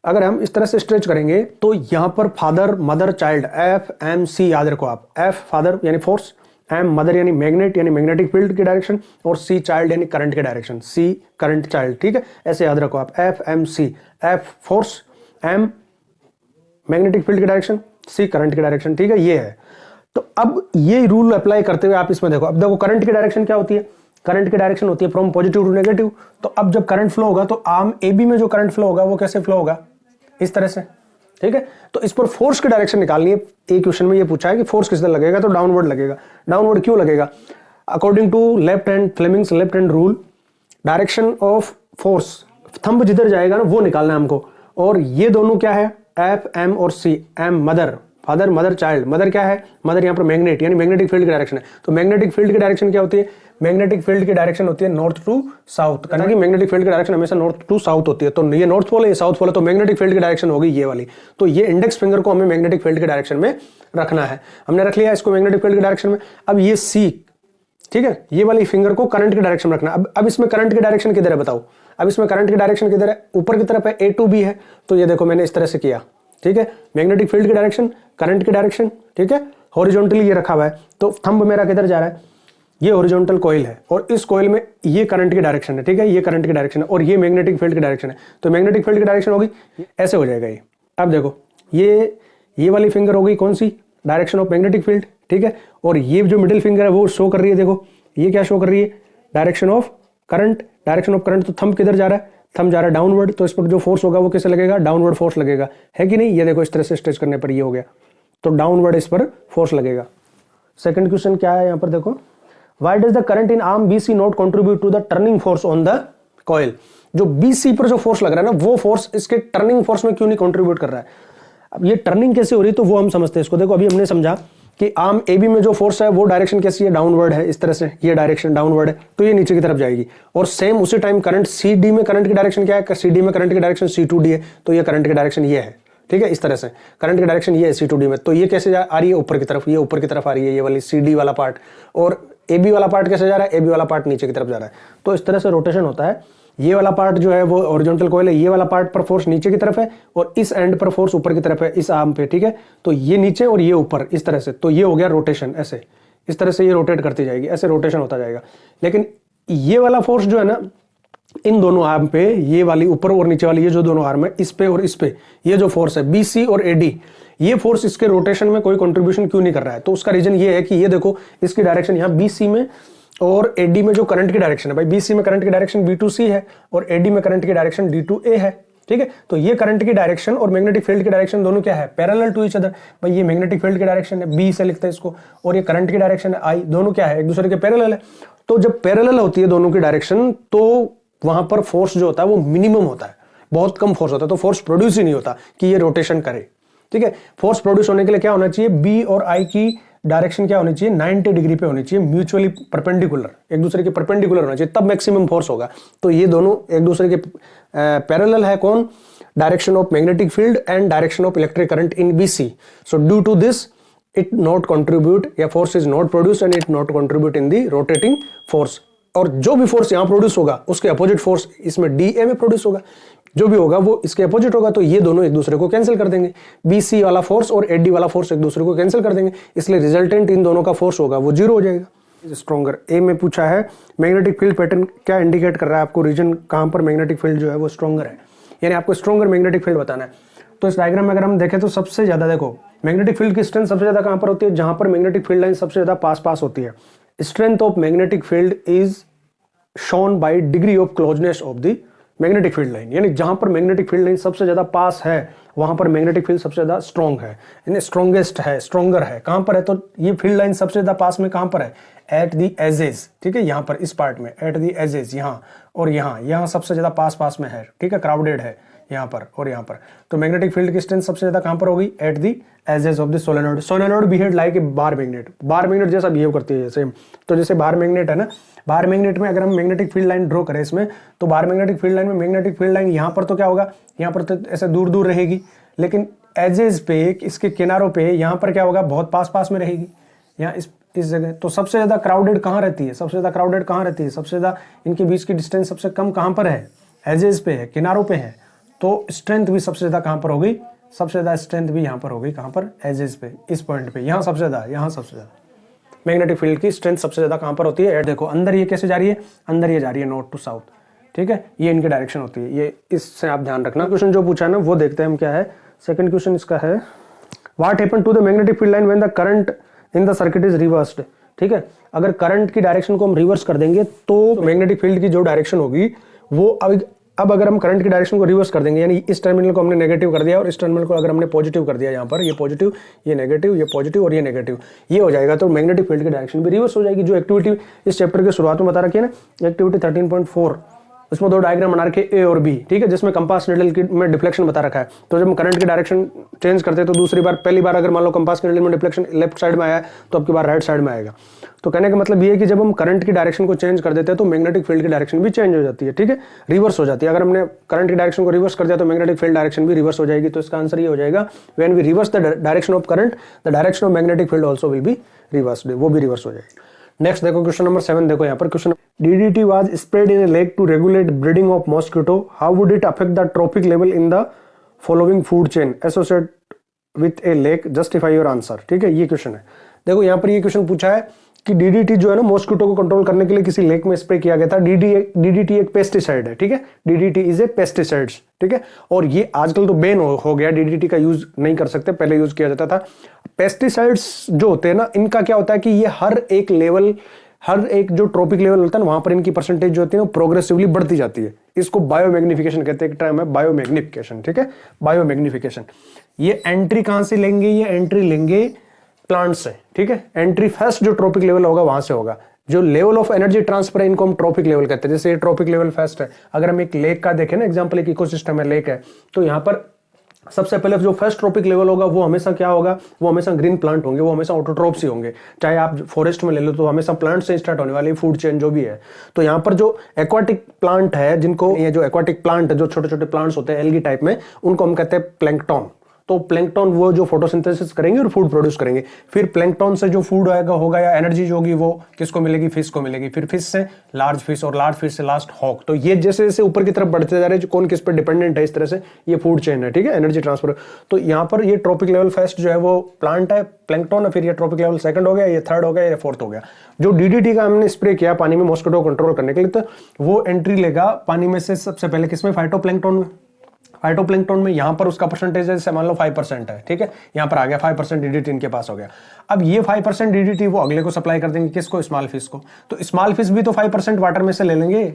अगर हम इस तरह से स्ट्रेच करेंगे तो यहां पर फादर मदर चाइल्ड FMC याद रखो आप। F फादर यानी फोर्स, M मदर यानी मैग्नेट यानी मैग्नेटिक फील्ड की डायरेक्शन, और C चाइल्ड यानी करंट की डायरेक्शन, C करंट चाइल्ड। ठीक है, ऐसे याद रखो आप। FMC, F force, M magnetic field की डायरेक्शन, C करंट की डायरेक्शन। ठीक है, ये है। तो अब ये रूल अप्लाई करते हुए आप इसमें देखो, अब देखो करंट की डायरेक्शन क्या होती है, करंट की डायरेक्शन होती है फ्रॉम पॉजिटिव टू नेगेटिव। तो अब जब करंट फ्लो होगा तो आर्म AB में जो करंट फ्लो होगा वो कैसे फ्लो होगा, इस तरह से। ठीक है, तो इस पर फोर्स की डायरेक्शन निकालनी है। एक क्वेश्चन में ये पूछा है कि फोर्स किस तरह लगेगा, तो डाउनवर्ड लगेगा। डाउनवर्ड क्यों लगेगा, according to left hand Fleming's left hand rule, direction of force thumb जिधर जाएगा ना वो निकालना है हमको। और ये दोनों क्या है, FM और C, M mother father, mother child. Mother क्या है, मदर यहाँ पर मैग्नेट यानी मैग्नेटिक फील्ड की डायरेक्शन है। तो मैग्नेटिक फील्ड की डायरेक्शन क्या होती है, मैग्नेटिक फील्ड की डायरेक्शन होती है नॉर्थ टू साउथ। कहना कि मैग्नेटिक फील्ड की डायरेक्शन हमेशा नॉर्थ टू साउथ होती है। तो ये नॉर्थ पोल है, ये साउथ पोल है, तो मैग्नेटिक फील्ड की डायरेक्शन होगी ये वाली। तो ये इंडेक्स फिंगर को हमें मैग्नेटिक फील्ड की डायरेक्शन में रखना है। हमने रख लिया इसको मैग्नेटिक फील्ड की डायरेक्शन में। अब ये C, ठीक है, ये वाली फिंगर को करंट की डायरेक्शन में रखना। अब इसमें करंट की डायरेक्शन किधर है बताओ, अब इसमें करंट की डायरेक्शन किधर है, ऊपर की तरफ है, A to B है। तो ये देखो मैंने इस तरह से किया। ठीक है, मैग्नेटिक फील्ड की डायरेक्शन, करंट की डायरेक्शन। ठीक है, हॉरिजॉन्टली ये रखा हुआ है। तो थंब मेरा किधर जा रहा है, ये हॉरिजॉन्टल कॉइल है और इस कॉइल में ये करंट की डायरेक्शन है। ठीक है, ये करंट की डायरेक्शन है और ये मैग्नेटिक फील्ड की डायरेक्शन है। तो मैग्नेटिक फील्ड की डायरेक्शन होगी ऐसे हो जाएगा ये। अब देखो ये वाली फिंगर होगी कौन सी, डायरेक्शन ऑफ मैग्नेटिक फील्ड। ठीक है, और ये जो मिडिल फिंगर है वो शो कर रही है, देखो ये क्या शो कर रही है, direction of current. Direction of current, तो थंब किधर जा रहा है, थंब जा रहा है डाउनवर्ड। तो इस पर जो फोर्स होगा वो कैसे लगेगा, डाउनवर्ड फोर्स लगेगा, है कि नहीं। ये देखो इस तरह से स्ट्रेच करने पर ये हो गया, तो डाउनवर्ड इस पर फोर्स लगेगा। सेकंड क्वेश्चन क्या है यहाँ पर देखो, why does the current in arm BC not contribute to the turning force on the coil. जो BC पर जो फोर्स लग रहा है ना वो फोर्स इसके टर्निंग फोर्स में क्यों नहीं कंट्रीब्यूट कर रहा है। अब ये टर्निंग कैसे हो रही है तो वो हम समझते हैं इसको। देखो अभी हमने समझा कि आर्म AB में जो फोर्स है वो डायरेक्शन कैसी है, डाउनवर्ड है। इस तरह से ये डायरेक्शन डाउनवर्ड है तो ये नीचे की तरफ जाएगी। और सेम उसी टाइम करंट CD में करंट की डायरेक्शन क्या है, CD में करंट की डायरेक्शन C2D है। तो ये करंट की डायरेक्शन ये है। ठीक है, इस तरह से करंट की डायरेक्शन ये है C2D में। तो ये कैसे आ रही है, ऊपर की तरफ, ये ऊपर की तरफ आ रही है ये वाली CD वाला पार्ट। और AB वाला पार्ट कैसे जा रहा है, AB वाला पार्ट नीचे की तरफ जा रहा है। तो इस तरह से रोटेशन होता है। ये वाला पार्ट जो है वो हॉरिजॉन्टल कॉइल है, ये वाला पार्ट पर फोर्स नीचे की तरफ है और इस एंड पर फोर्स ऊपर की तरफ है, इस आर्म पे। ठीक है, तो ये नीचे और ये ऊपर, इस तरह से। तो ये हो गया रोटेशन, ऐसे इस तरह से ये रोटेट करती जाएगी, ऐसे रोटेशन होता जाएगा। लेकिन ये वाला फोर्स जो है ना इन दोनों आर्म पे, ये वाली ऊपर और नीचे वाली ये जो दोनों आर्म है, इस पे और इस पे, ये जो फोर्स है BC और AD, ये फोर्स इसके रोटेशन में कोई कंट्रीब्यूशन क्यों नहीं कर रहा है। तो उसका रीजन ये है कि ये देखो इसकी डायरेक्शन यहाँ BC में और AD में जो करंट की डायरेक्शन है, भाई BC में करंट की डायरेक्शन B2C है और AD में करंट की डायरेक्शन D2A है। ठीक है, तो ये करंट की डायरेक्शन और मैग्नेटिक फील्ड की डायरेक्शन दोनों क्या है, पैरेलल टू ईच अदर। भाई ये मैग्नेटिक फील्ड की डायरेक्शन है, B से लिखते हैं इसको, और ये करंट की डायरेक्शन है I, दोनों क्या है, एक दूसरे के पैरेलल है। तो जब पैरेलल होती है दोनों की डायरेक्शन तो वहां पर फोर्स जो होता है वो मिनिमम होता है, बहुत कम फोर्स होता है। तो फोर्स प्रोड्यूस ही नहीं होता कि ये रोटेशन करे। ठीक है, फोर्स प्रोड्यूस होने के लिए क्या होना चाहिए, B और I की डायरेक्शन क्या होनी चाहिए, 90 डिग्री पे होनी चाहिए, म्यूचुअली परपेंडिकुलर, एक दूसरे के परपेंडिकुलर होना चाहिए, तब मैक्सिमम फोर्स होगा। तो ये दोनों एक दूसरे के पैरेलल है। कौन, direction of magnetic field and direction of electric current in BC। So due to this it not contribute, या force is not produce and it not contribute in the rotating force. और जो भी force यहां produce होगा उसके opposite force इसमें DA में produce होगा, जो भी होगा वो इसके अपोजिट होगा। तो ये दोनों एक दूसरे को कैंसिल कर देंगे, BC वाला फोर्स और AD वाला फोर्स एक दूसरे को कैंसिल कर देंगे, इसलिए रिजल्टेंट इन दोनों का फोर्स होगा वो 0 हो जाएगा। स्ट्रॉन्गर ए में पूछा है मैग्नेटिक फील्ड पैटर्न क्या इंडिकेट कर रहा है आपको, रीजन कहां पर मैग्नेटिक फील्ड जो है वो स्ट्रॉन्गर है, यानी आपको स्ट्रॉन्गर मैग्नेटिक फील्ड बताना है। तो इस डायग्राम में अगर हम देखें तो सबसे ज्यादा देखो मैग्नेटिक फील्ड की स्ट्रेंथ सबसे ज्यादा कहां पर होती है, जहां पर मैग्नेटिक फील्ड लाइन सबसे ज्यादा पास होती है। Strength of magnetic field is shown by degree of closeness of the magnetic field line, यानी जहां पर मैग्नेटिक फील्ड लाइन सबसे ज्यादा पास है वहां पर मैग्नेटिक फील्ड सबसे ज्यादा स्ट्रॉन्ग है, यानी स्ट्रॉन्गेस्ट है, स्ट्रॉन्गर है। कहां पर है, तो ये फील्ड लाइन सबसे ज्यादा पास में कहां पर है, एट दी एजेस। ठीक है, यहां पर इस पार्ट में एट दी एजेस, यहां और यहां सबसे ज्यादा पास में है। ठीक है, क्राउडेड है यहां पर और यहां पर। तो मैग्नेटिक फील्ड की स्ट्रेंथ सबसे ज्यादा कहां पर होगी, at the edges of the solenoid. Solenoid behave like a bar magnet, bar magnet जैसा बिहेव करती है सेम। तो जैसे बार मैग्नेट है ना, बार मैग्नेट में अगर हम मैग्नेटिक फील्ड लाइन ड्रॉ करें इसमें, तो बार मैग्नेटिक फील्ड लाइन में मैग्नेटिक फील्ड लाइन यहां पर तो क्या होगा, यहां पर तो ऐसे दूर रहेगी, लेकिन एजेस पे, इसके किनारों पे, यहाँ पर क्या होगा, बहुत पास पास में रहेगी, यहाँ इस जगह। तो सबसे ज्यादा क्राउडेड कहाँ रहती है, सबसे ज्यादा क्राउडेड कहाँ रहती है, सबसे ज्यादा इनके बीच की डिस्टेंस सबसे कम कहाँ पर है, एजेस पे है, किनारों पे है। तो स्ट्रेंथ भी सबसे ज्यादा कहाँ पर होगी, सबसे ज्यादा स्ट्रेंथ भी यहाँ पर होगी, कहाँ पर, एजेस पे, इस पॉइंट पे, यहाँ सबसे ज्यादा, यहाँ सबसे ज्यादा मैग्नेटिक फील्ड की स्ट्रेंथ सबसे ज्यादा कहाँ पर होती है। देखो अंदर ये कैसे जा रही है, अंदर ये जा रही है नॉर्थ टू साउथ, ठीक है, ये इनकी डायरेक्शन होती है, ये इससे आप ध्यान रखना। क्वेश्चन जो पूछा है ना वो देखते हैं हम क्या है। सेकंड क्वेश्चन इसका है, what happened to the magnetic field line when the current in the circuit is reversed. ठीक है, अगर करंट की डायरेक्शन को हम रिवर्स कर देंगे तो मैग्नेटिक फील्ड की जो डायरेक्शन होगी वो अब अगर हम करंट की डायरेक्शन को रिवर्स कर देंगे, यानी इस टर्मिनल को हमने नेगेटिव कर दिया और इस टर्मिनल को अगर हमने पॉजिटिव कर दिया, यहाँ पर ये पॉजिटिव, ये नेगेटिव, ये पॉजिटिव और ये नेगेटिव, ये हो जाएगा, तो मैग्नेटिक फील्ड की डायरेक्शन भी रिवर्स हो जाएगी। जो एक्टिविटी इस चैप्टर के शुरुआत में बता रखी है ना, एक्टिविटी 13.4, उसमें दो डायग्राम बना रखे ए और बी, ठीक है, जिसमें कंपास निडल में डिफ्लेक्शन बता रखा है। तो जब हम करंट की डायरेक्शन चेंज करते हैं तो दूसरी बार, पहली बार अगर मान लो कंपास के निडल में डिफ्लेक्शन लेफ्ट साइड में आया है तो अब की बार राइट साइड में आएगा। तो कहने का मतलब ये है कि जब हम करंट की डायरेक्शन को चेंज कर देते हैं तो मैग्नेटिक फील्ड की डायरेक्शन भी चेंज हो जाती है, ठीक है, रिवर्स हो जाती है। अगर हमने करंट की डायरेक्शन को रिवर्स कर दिया तो मैग्नेटिक फील्ड डायरेक्शन भी रिवर्स हो जाएगी। तो इसका आंसर ये हो जाएगा, when we reverse the direction of current the direction of magnetic field also will be reversed, वो भी रिवर्स हो जाएगी। नेक्स्ट देखो क्वेश्चन नंबर 7, देखो यहाँ पर question, DDT was sprayed in a lake to regulate breeding of mosquito. How would it affect the trophic level in the following food chain associated with a lake? Justify your answer। ठीक है, ये question है। देखो यहाँ पर ये question पूछा है कि DDT जो है ना मॉस्किटो को कंट्रोल करने के लिए किसी लेक में स्प्रे किया गया था। DDT एक पेस्टिसाइड है, ठीक है, DDT इज ए पेस्टिसाइड्स, ठीक है, और ये आजकल तो बैन हो गया, DDT का यूज नहीं कर सकते, पहले यूज किया जाता था। पेस्टिसाइड्स जो होते हैं ना, इनका क्या होता है कि ये हर एक लेवल, हर एक जो ट्रॉपिक लेवल होता है ना, वहां पर इनकी परसेंटेज जो होती है वो प्रोग्रेसिवली बढ़ती जाती है। इसको बायोमैग्निफिकेशन कहते हैं, एक टर्म है बायोमैग्निफिकेशन, ठीक है, बायोमैग्निफिकेशन। ये एंट्री कहां से लेंगे, ये एंट्री लेंगे प्लांट से, ठीक है, एंट्री फर्स्ट जो ट्रॉपिक लेवल होगा वहां से होगा। जो लेवल ऑफ एनर्जी ट्रांसफर है इनको हम ट्रॉपिक लेवल कहते हैं। जैसे ये ट्रॉपिक लेवल फर्स्ट है, अगर हम एक लेक का देखें ना एग्जांपल, एक इकोसिस्टम है, लेक है, तो यहाँ पर सबसे पहले जो फर्स्ट ट्रॉपिक लेवल होगा वो हमेशा क्या होगा, वो हमेशा ग्रीन प्लांट होंगे, वो हमेशा ऑटोट्रोप्स ही होंगे। चाहे आप फॉरेस्ट में ले लो तो हमेशा प्लांट से स्टार्ट होने वाली फूड चेन जो भी है। तो यहाँ पर जो एक्वाटिक प्लांट है, जिनको ये जो एक्वाटिक प्लांट है, जो छोटे छोटे प्लांट्स होते हैं एल्गी टाइप में, उनको हम कहते हैं प्लैंकटन। तो प्लैंकटन वो जो फोटोसिंथेसिस करेंगे और फूड प्रोड्यूस करेंगे, फिर प्लैंकटन से जो फूड आएगा होगा या एनर्जी जो होगी वो किसको मिलेगी, फिश को मिलेगी, फिर फिश से लार्ज फिश और लार्ज फिश से लास्ट हॉक। तो ये जैसे जैसे ऊपर की तरफ बढ़ते जा रहे हैं, कौन किस पर डिपेंडेंट है, इस तरह से ये फूड चेन है, ठीक है, एनर्जी ट्रांसफर। तो यहाँ पर ये ट्रॉपिक लेवल फर्स्ट जो है वो प्लांट है, प्लैंकटन है, फिर ये ट्रॉपिक लेवल सेकंड हो गया, ये थर्ड हो गया, ये फोर्थ हो गया। जो DDT का हमने स्प्रे किया पानी में मॉस्किटो कंट्रोल करने के लिए, तो वो एंट्री लेगा पानी में से सबसे पहले किसमें, फाइटोप्लैंक्टन में। फाइटोप्लैंक्टन में यहाँ पर उसका परसेंटेज जैसे मान लो 5% है, ठीक है, यहाँ पर आ गया 5% DDT इनके पास हो गया। अब ये 5% DDT वो अगले को सप्लाई कर देंगे, किसको, स्मॉल फिश को। तो स्मॉल फिश भी तो 5% वाटर में से ले लेंगे,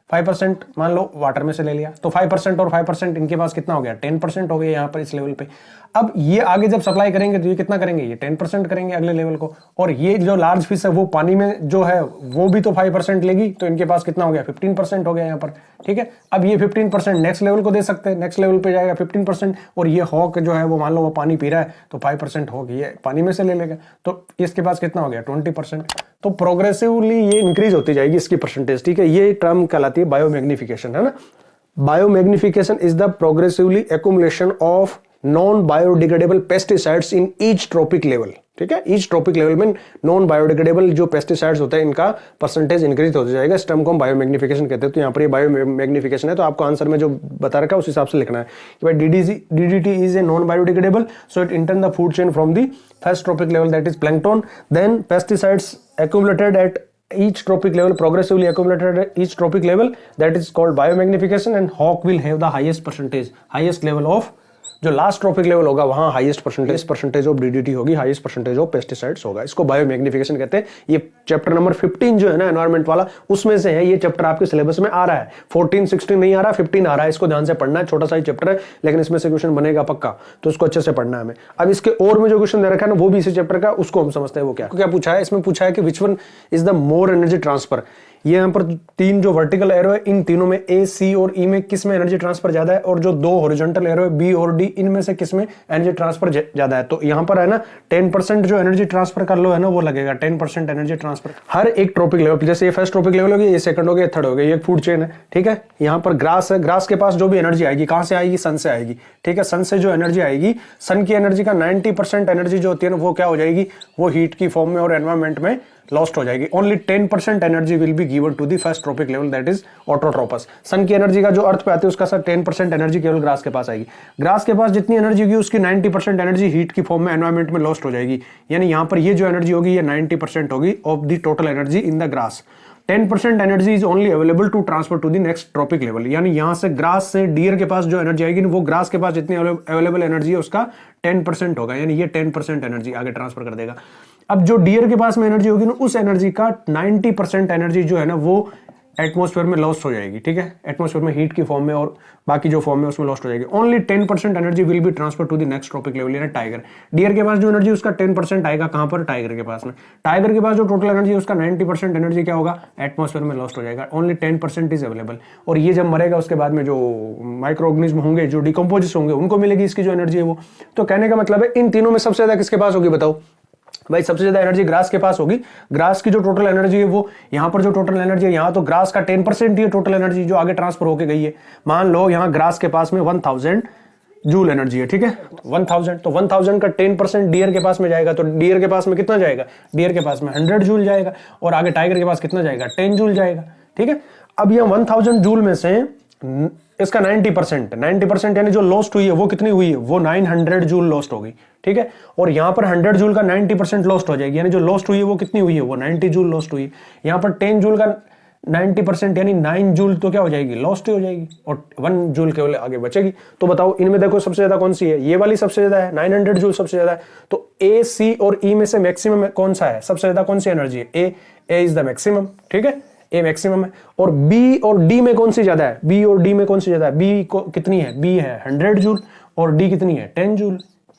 5% मान लो वाटर में से ले लिया, तो 5% और 5% इनके पास कितना हो गया, 10% हो गया यहाँ पर इस लेवल पे। अब ये आगे जब सप्लाई करेंगे तो ये कितना करेंगे, ये 10% करेंगे अगले लेवल को। और ये जो लार्ज फिश है वो पानी में जो है वो भी तो 5% लेगी, तो इनके पास कितना हो गया, 15% हो गया यहाँ पर, ठीक है। अब ये 15% नेक्स्ट लेवल को दे सकते हैं, नेक्स्ट लेवल पे जाएगा 15%, और ये हॉक जो है वो मान लो वो पानी पी रहा है तो 5% हॉक ये पानी में से ले लेगा, तो इसके पास कितना हो गया, 20%। तो प्रोग्रेसिवली ये इंक्रीज होती जाएगी इसकी परसेंटेज, ठीक है। ये टर्म कहलाती है बायोमैग्निफिकेशन, है ना। Biomagnification is the progressively accumulation of non biodegradable pesticides in each trophic level, ठीक है। ईच ट्रॉपिक लेवल में नॉन बायोडिग्रेडेबल जो पेस्टिसाइड्स होते हैं इनका परसेंटेज इंक्रीज होता जाएगा। इस टर्म को हम बायोमैग्निफिकेशन कहते हैं। तो यहाँ पर ये बायोमैग्निफिकेशन है, तो आपको आंसर में जो बता रखा है उस हिसाब से लिखना है कि भाई DDT is a non biodegradable, so it enter the food chain from the first trophic level that is plankton, then pesticides accumulated at each tropic level, progressively accumulated at each tropic level, that is called biomagnification, and hawk will have the highest percentage, highest level of, जो last trophic level होगा वहां highest percentage of DDT होगी, highest percentage of pesticides होगा। इसको biomagnification कहते हैं। ये chapter number 15 जो है ना एनवायरमेंट वाला, उसमें से है। ये चैप्टर आपके सिलेबस में आ रहा है, 14 16 नहीं आ रहा, 15 आ रहा है। इसको ध्यान से पढ़ना है, छोटा सा ही चैप्टर है लेकिन इसमें से क्वेश्चन बनेगा पक्का, तो इसको अच्छे से पढ़ना है हमें। अब इसके और में जो क्वेश्चन दे रखा है ना वो भी इसी चैप्टर का, उसको हम समझते हैं वो क्या पूछा है। इसमें पूछा है कि which one is the more energy transfer. ये यहाँ पर 3 जो वर्टिकल एरो है, इन तीनों में A, C और E में किस में एनर्जी ट्रांसफर ज्यादा है, और जो 2 हॉरिजॉन्टल एरो है B और D, इनमें से किसमें एनर्जी ट्रांसफर ज्यादा है। तो यहाँ पर है ना 10% जो एनर्जी ट्रांसफर कर लो है ना वो लगेगा 10% एनर्जी ट्रांसफर हर एक ट्रॉपिक लेवल। जैसे ये फर्स्ट ट्रॉपिक लेवल हो गया, ये सेकंड हो गया, थर्ड हो गया, ये फूड चेन है, ठीक है। यहाँ पर ग्रास है, ग्रास के पास जो भी एनर्जी आएगी कहां से आएगी, सन से आएगी, ठीक है। सन से जो एनर्जी आएगी, सन की एनर्जी का 90% एनर्जी जो होती है ना वो क्या हो जाएगी, वो हीट की फॉर्म में और एनवायरमेंट में लॉस्ट हो जाएगी। Only 10% energy will be given to the first trophic level, that is autotrophs. Sun की एनर्जी का जो अर्थ पे आती है उसका सर 10% एनर्जी केवल ग्रास के पास आएगी। ग्रास के पास जितनी एनर्जी होगी उसकी 90% एनर्जी हीट की फॉर्म में एनवायरमेंट में लॉस्ट हो जाएगी। यानी यहाँ पर ये जो एनर्जी होगी ये 90% होगी of the total energy in the grass. 10% energy is only available to transfer to the next trophic level. यानी यहां से ग्रास से डियर के पास जो एनर्जी आएगी वो ग्रास के पास जितनी अवेलेबल एनर्जी है उसका 10% होगा। यानी ये 10% एनर्जी आगे ट्रांसफर कर देगा। अब जो डियर के पास में एनर्जी होगी ना उस एनर्जी का 90% एनर्जी जो है ना वो एटमॉस्फेयर में लॉस्ट हो जाएगी, ठीक है। एटमॉस्फेयर में हीट की फॉर्म में और बाकी जो फॉर्म में उसमें लॉस्ट हो जाएगी। Only 10% energy will be transfer to the next trophic level, यानी टाइगर। डियर के पास जो एनर्जी उसका 10% आएगा कहां पर, टाइगर के पास में। टाइगर के पास जो टोटल एनर्जी है उसका 90% एनर्जी क्या होगा, एटमॉस्फेयर में लॉस्ट हो जाएगा। Only 10% is available. और ये जब मरेगा उसके बाद में जो माइक्रो ऑर्गेनिज्म होंगे, जो डिकम्पोजिस होंगे, उनको मिलेगी इसकी जो एनर्जी है वो। तो कहने का मतलब है इन तीनों में सबसे ज्यादा किसके पास होगी बताओ भाई, सबसे ज्यादा एनर्जी ग्रास के पास होगी। ग्रास की जो टोटल एनर्जी है वो, यहाँ पर जो टोटल एनर्जी है यहाँ तो ग्रास का 10% ही है टोटल एनर्जी जो आगे ट्रांसफर होके गई है। मान लो यहाँ ग्रास के पास में 1000 जूल एनर्जी है, ठीक है। 1000 तो 1000 का 10% डियर के पास में जाएगा, तो डियर के पास में कितना जाएगा, डियर के पास में 100 जूल जाएगा। और आगे टाइगर के पास कितना जाएगा, 10 जूल जाएगा, ठीक है। अब ये 1000 जूल में से इसका 90% यानी जो लॉस्ट हुई है वो कितनी हुई है, वो 900 जूल लॉस्ट हो गई, ठीक है। और यहां पर 100 जूल का 90% लॉस्ट हो जाएगी, यानी जो लॉस्ट हुई है वो कितनी हुई है, वो 90 जूल लॉस्ट हुई। यहां पर 10 जूल का 90% यानी 9 जूल तो क्या हो जाएगी, लॉस्ट हो जाएगी, और 1 जूल केवल आगे बचेगी। तो बताओ इनमें देखो सबसे ज्यादा कौन सी है, ये वाली सबसे ज्यादा है, 900 जूल सबसे ज्यादा है। तो ए, सी और ई में से मैक्सिमम कौन सा है, सबसे ज्यादा कौन सी एनर्जी है, ए इज द मैक्सिमम, ठीक है, ए मैक्सिमम है। और बी और डी में कौन सी ज्यादा है, बी और डी में कौन सी ज्यादा है, बी को कितनी है, बी है 100 जूल और डी कितनी है 10 जूल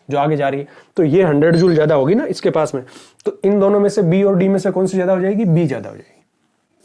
जो आगे जा रही है। तो ये 100 जूल ज्यादा होगी ना इसके पास में। तो इन दोनों में से बी और डी में से कौन सी ज्यादा हो जाएगी, बी ज्यादा हो जाएगी।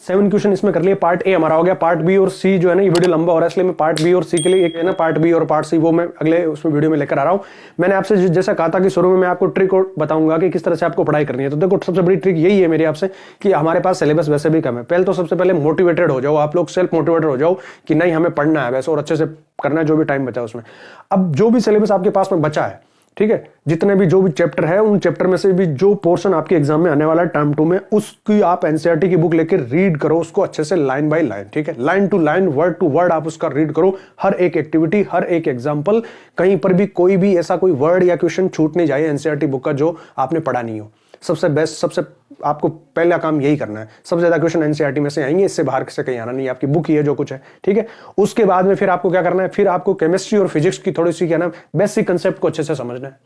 7 क्वेश्चन इसमें कर लिए। पार्ट ए हमारा हो गया। पार्ट बी और सी जो है ना ये वीडियो लंबा हो रहा है, इसलिए मैं पार्ट बी और सी के लिए एक है ना पार्ट बी और पार्ट सी वो मैं अगले उसमें वीडियो में लेकर आ रहा हूं। मैंने आपसे जैसा कहा था कि शुरू में मैं आपको ट्रिक बताऊंगा कि किस तरह से आपको पढ़ाई करनी है। तो देखो सबसे बड़ी ट्रिक यही है मेरी आपसे कि हमारे पास सिलेबस वैसे भी कम है। पहले तो सबसे पहले मोटिवेटेड हो जाओ, आप लोग सेल्फ मोटिवेटेड हो जाओ कि नहीं हमें पढ़ना है वैसे और अच्छे से करना है, जो भी टाइम बचा उसमें। अब जो भी सिलेबस आपके पास में बचा है, ठीक है, जितने भी जो भी चैप्टर है उन चैप्टर में से भी जो पोर्शन आपके एग्जाम में आने वाला है टर्म 2 में, उसकी आप एनसीईआरटी की बुक लेकर रीड करो उसको अच्छे से लाइन बाय लाइन, ठीक है, line to line word to word आप उसका रीड करो। हर एक एक्टिविटी, हर एक एग्जाम्पल, कहीं पर भी कोई भी ऐसा कोई वर्ड या क्वेश्चन छूट नहीं जाए एनसीईआरटी बुक का जो आपने पढ़ा नहीं हो। सबसे बेस्ट, सबसे आपको पहला काम यही करना है। सबसे ज्यादा क्वेश्चन एनसीईआरटी में से आएंगे, इससे बाहर से कहीं आना नहीं, आपकी बुक ही है जो कुछ है, ठीक है। उसके बाद में फिर आपको क्या करना है, फिर आपको केमिस्ट्री और फिजिक्स की थोड़ी सी क्या ना बेसिक कंसेप्ट को अच्छे से समझना है।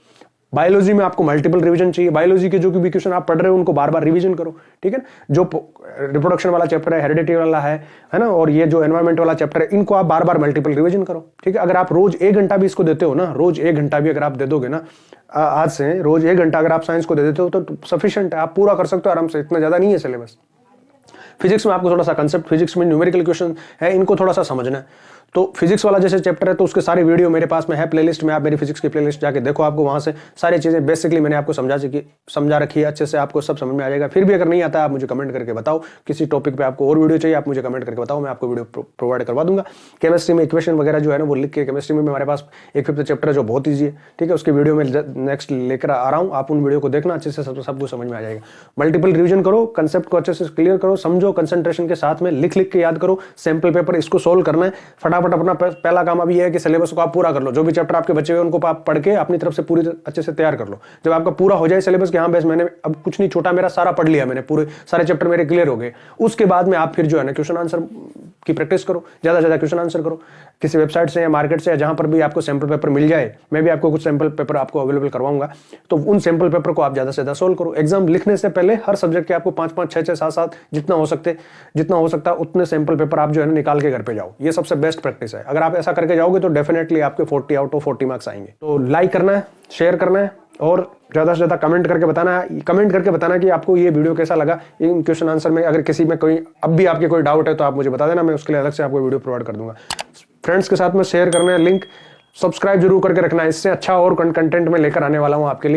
बायोलॉजी में आपको मल्टीपल रिवीजन चाहिए। बायोलॉजी के जो भी क्वेश्चन आप पढ़ रहे हो उनको बार बार रिवीजन करो, ठीक है। जो रिप्रोडक्शन वाला चैप्टर है, हेरिडिटी वाला है ना, और ये जो एनवायरमेंट वाला चैप्टर है, इनको आप बार बार मल्टीपल रिवीजन करो, ठीक है। अगर आप रोज 1 घंटा भी इसको देते हो ना, रोज 1 घंटा भी अगर आप दे दोगे ना, आज से रोज 1 घंटा अगर आप साइंस को दे देते हो तो सफिशिएंट है, आप पूरा कर सकते हो आराम से, इतना ज्यादा नहीं है सिलेबस। फिजिक्स में आपको थोड़ा सा कंसेप्ट, फिजिक्स में न्यूमेरिकल क्वेश्चन है, इनको थोड़ा सा समझना है। तो फिजिक्स वाला जैसे चैप्टर है तो उसके सारे वीडियो मेरे पास में है प्लेलिस्ट में, आप मेरी फिजिक्स की प्लेलिस्ट जाके देखो, आपको वहां से सारी चीजें बेसिकली मैंने आपको समझा रखी है, अच्छे से आपको सब समझ में आ जाएगा। फिर भी अगर नहीं आता आप मुझे कमेंट करके बताओ, किसी टॉपिक पे आपको और वीडियो चाहिए आप मुझे कमेंट करके बताओ, मैं आपको वीडियो प्रोवाइड करवा दूंगा। केमिस्ट्री में इक्वेशन वगैरह जो है ना वो लिख के, केमिस्ट्री में हमारे पास एक 5th चैप्टर है जो बहुत ईजी है, ठीक है, उसके वीडियो में नेक्स्ट लेकर आ रहा हूँ, आप उन वीडियो को देखना, अच्छे से सब कुछ समझ में आ जाएगा। मल्टीपल रिविजन करो, कंसेप्ट को अच्छे से क्लियर करो, समझो, कंसंट्रेशन के साथ में लिख के याद करो, सैंपल पेपर इसको सोल्व करना है फटाफट। अपना पहला काम अभी है कि सिलेबस को आप पूरा कर लो, जो भी चैप्टर आपके बचे हुए उनको आप पढ़ के अपनी तरफ से पूरी अच्छे से तैयार कर लो। जब आपका पूरा हो जाए सिलेबस कि हाँ बस मैंने अब कुछ नहीं छोटा, मेरा सारा पढ़ लिया, मैंने पूरे सारे चैप्टर मेरे क्लियर हो गए, उसके बाद में आप फिर जो है ना क्वेश्चन आंसर की प्रैक्टिस करो, ज्यादा से ज्यादा क्वेश्चन आंसर करो, किसी वेबसाइट से या मार्केट से या जहां पर भी आपको सैंपल पेपर मिल जाए, मैं भी आपको कुछ सैंपल पेपर आपको अवेलेबल करवाऊंगा, तो उन सैंपल पेपर को आप ज्यादा से ज्यादा सोल्व करो। एग्जाम लिखने से पहले हर सब्जेक्ट के आपको 5-5, 6-6, 7-7 जितना हो सकता है उतने सैंपल पेपर आप जो है ना निकाल के घर पे जाओ, ये सबसे बेस्ट प्रैक्टिस है। अगर आप ऐसा करके जाओगे तो डेफिनेटली आपके 40 आउट ऑफ 40 मार्क्स आएंगे। तो लाइक करना है, शेयर करना है और ज्यादा से ज्यादा कमेंट करके बताना कि आपको ये वीडियो कैसा लगा। इन क्वेश्चन आंसर में अगर किसी में कोई अब भी आपके कोई डाउट है तो आप मुझे बता देना, मैं उसके लिए अलग से आपको वीडियो प्रोवाइड कर दूंगा। फ्रेंड्स के साथ में शेयर करना है, लिंक सब्सक्राइब जरूर करके रखना, इससे अच्छा और कंटेंट में लेकर आने वाला हूँ आपके लिए।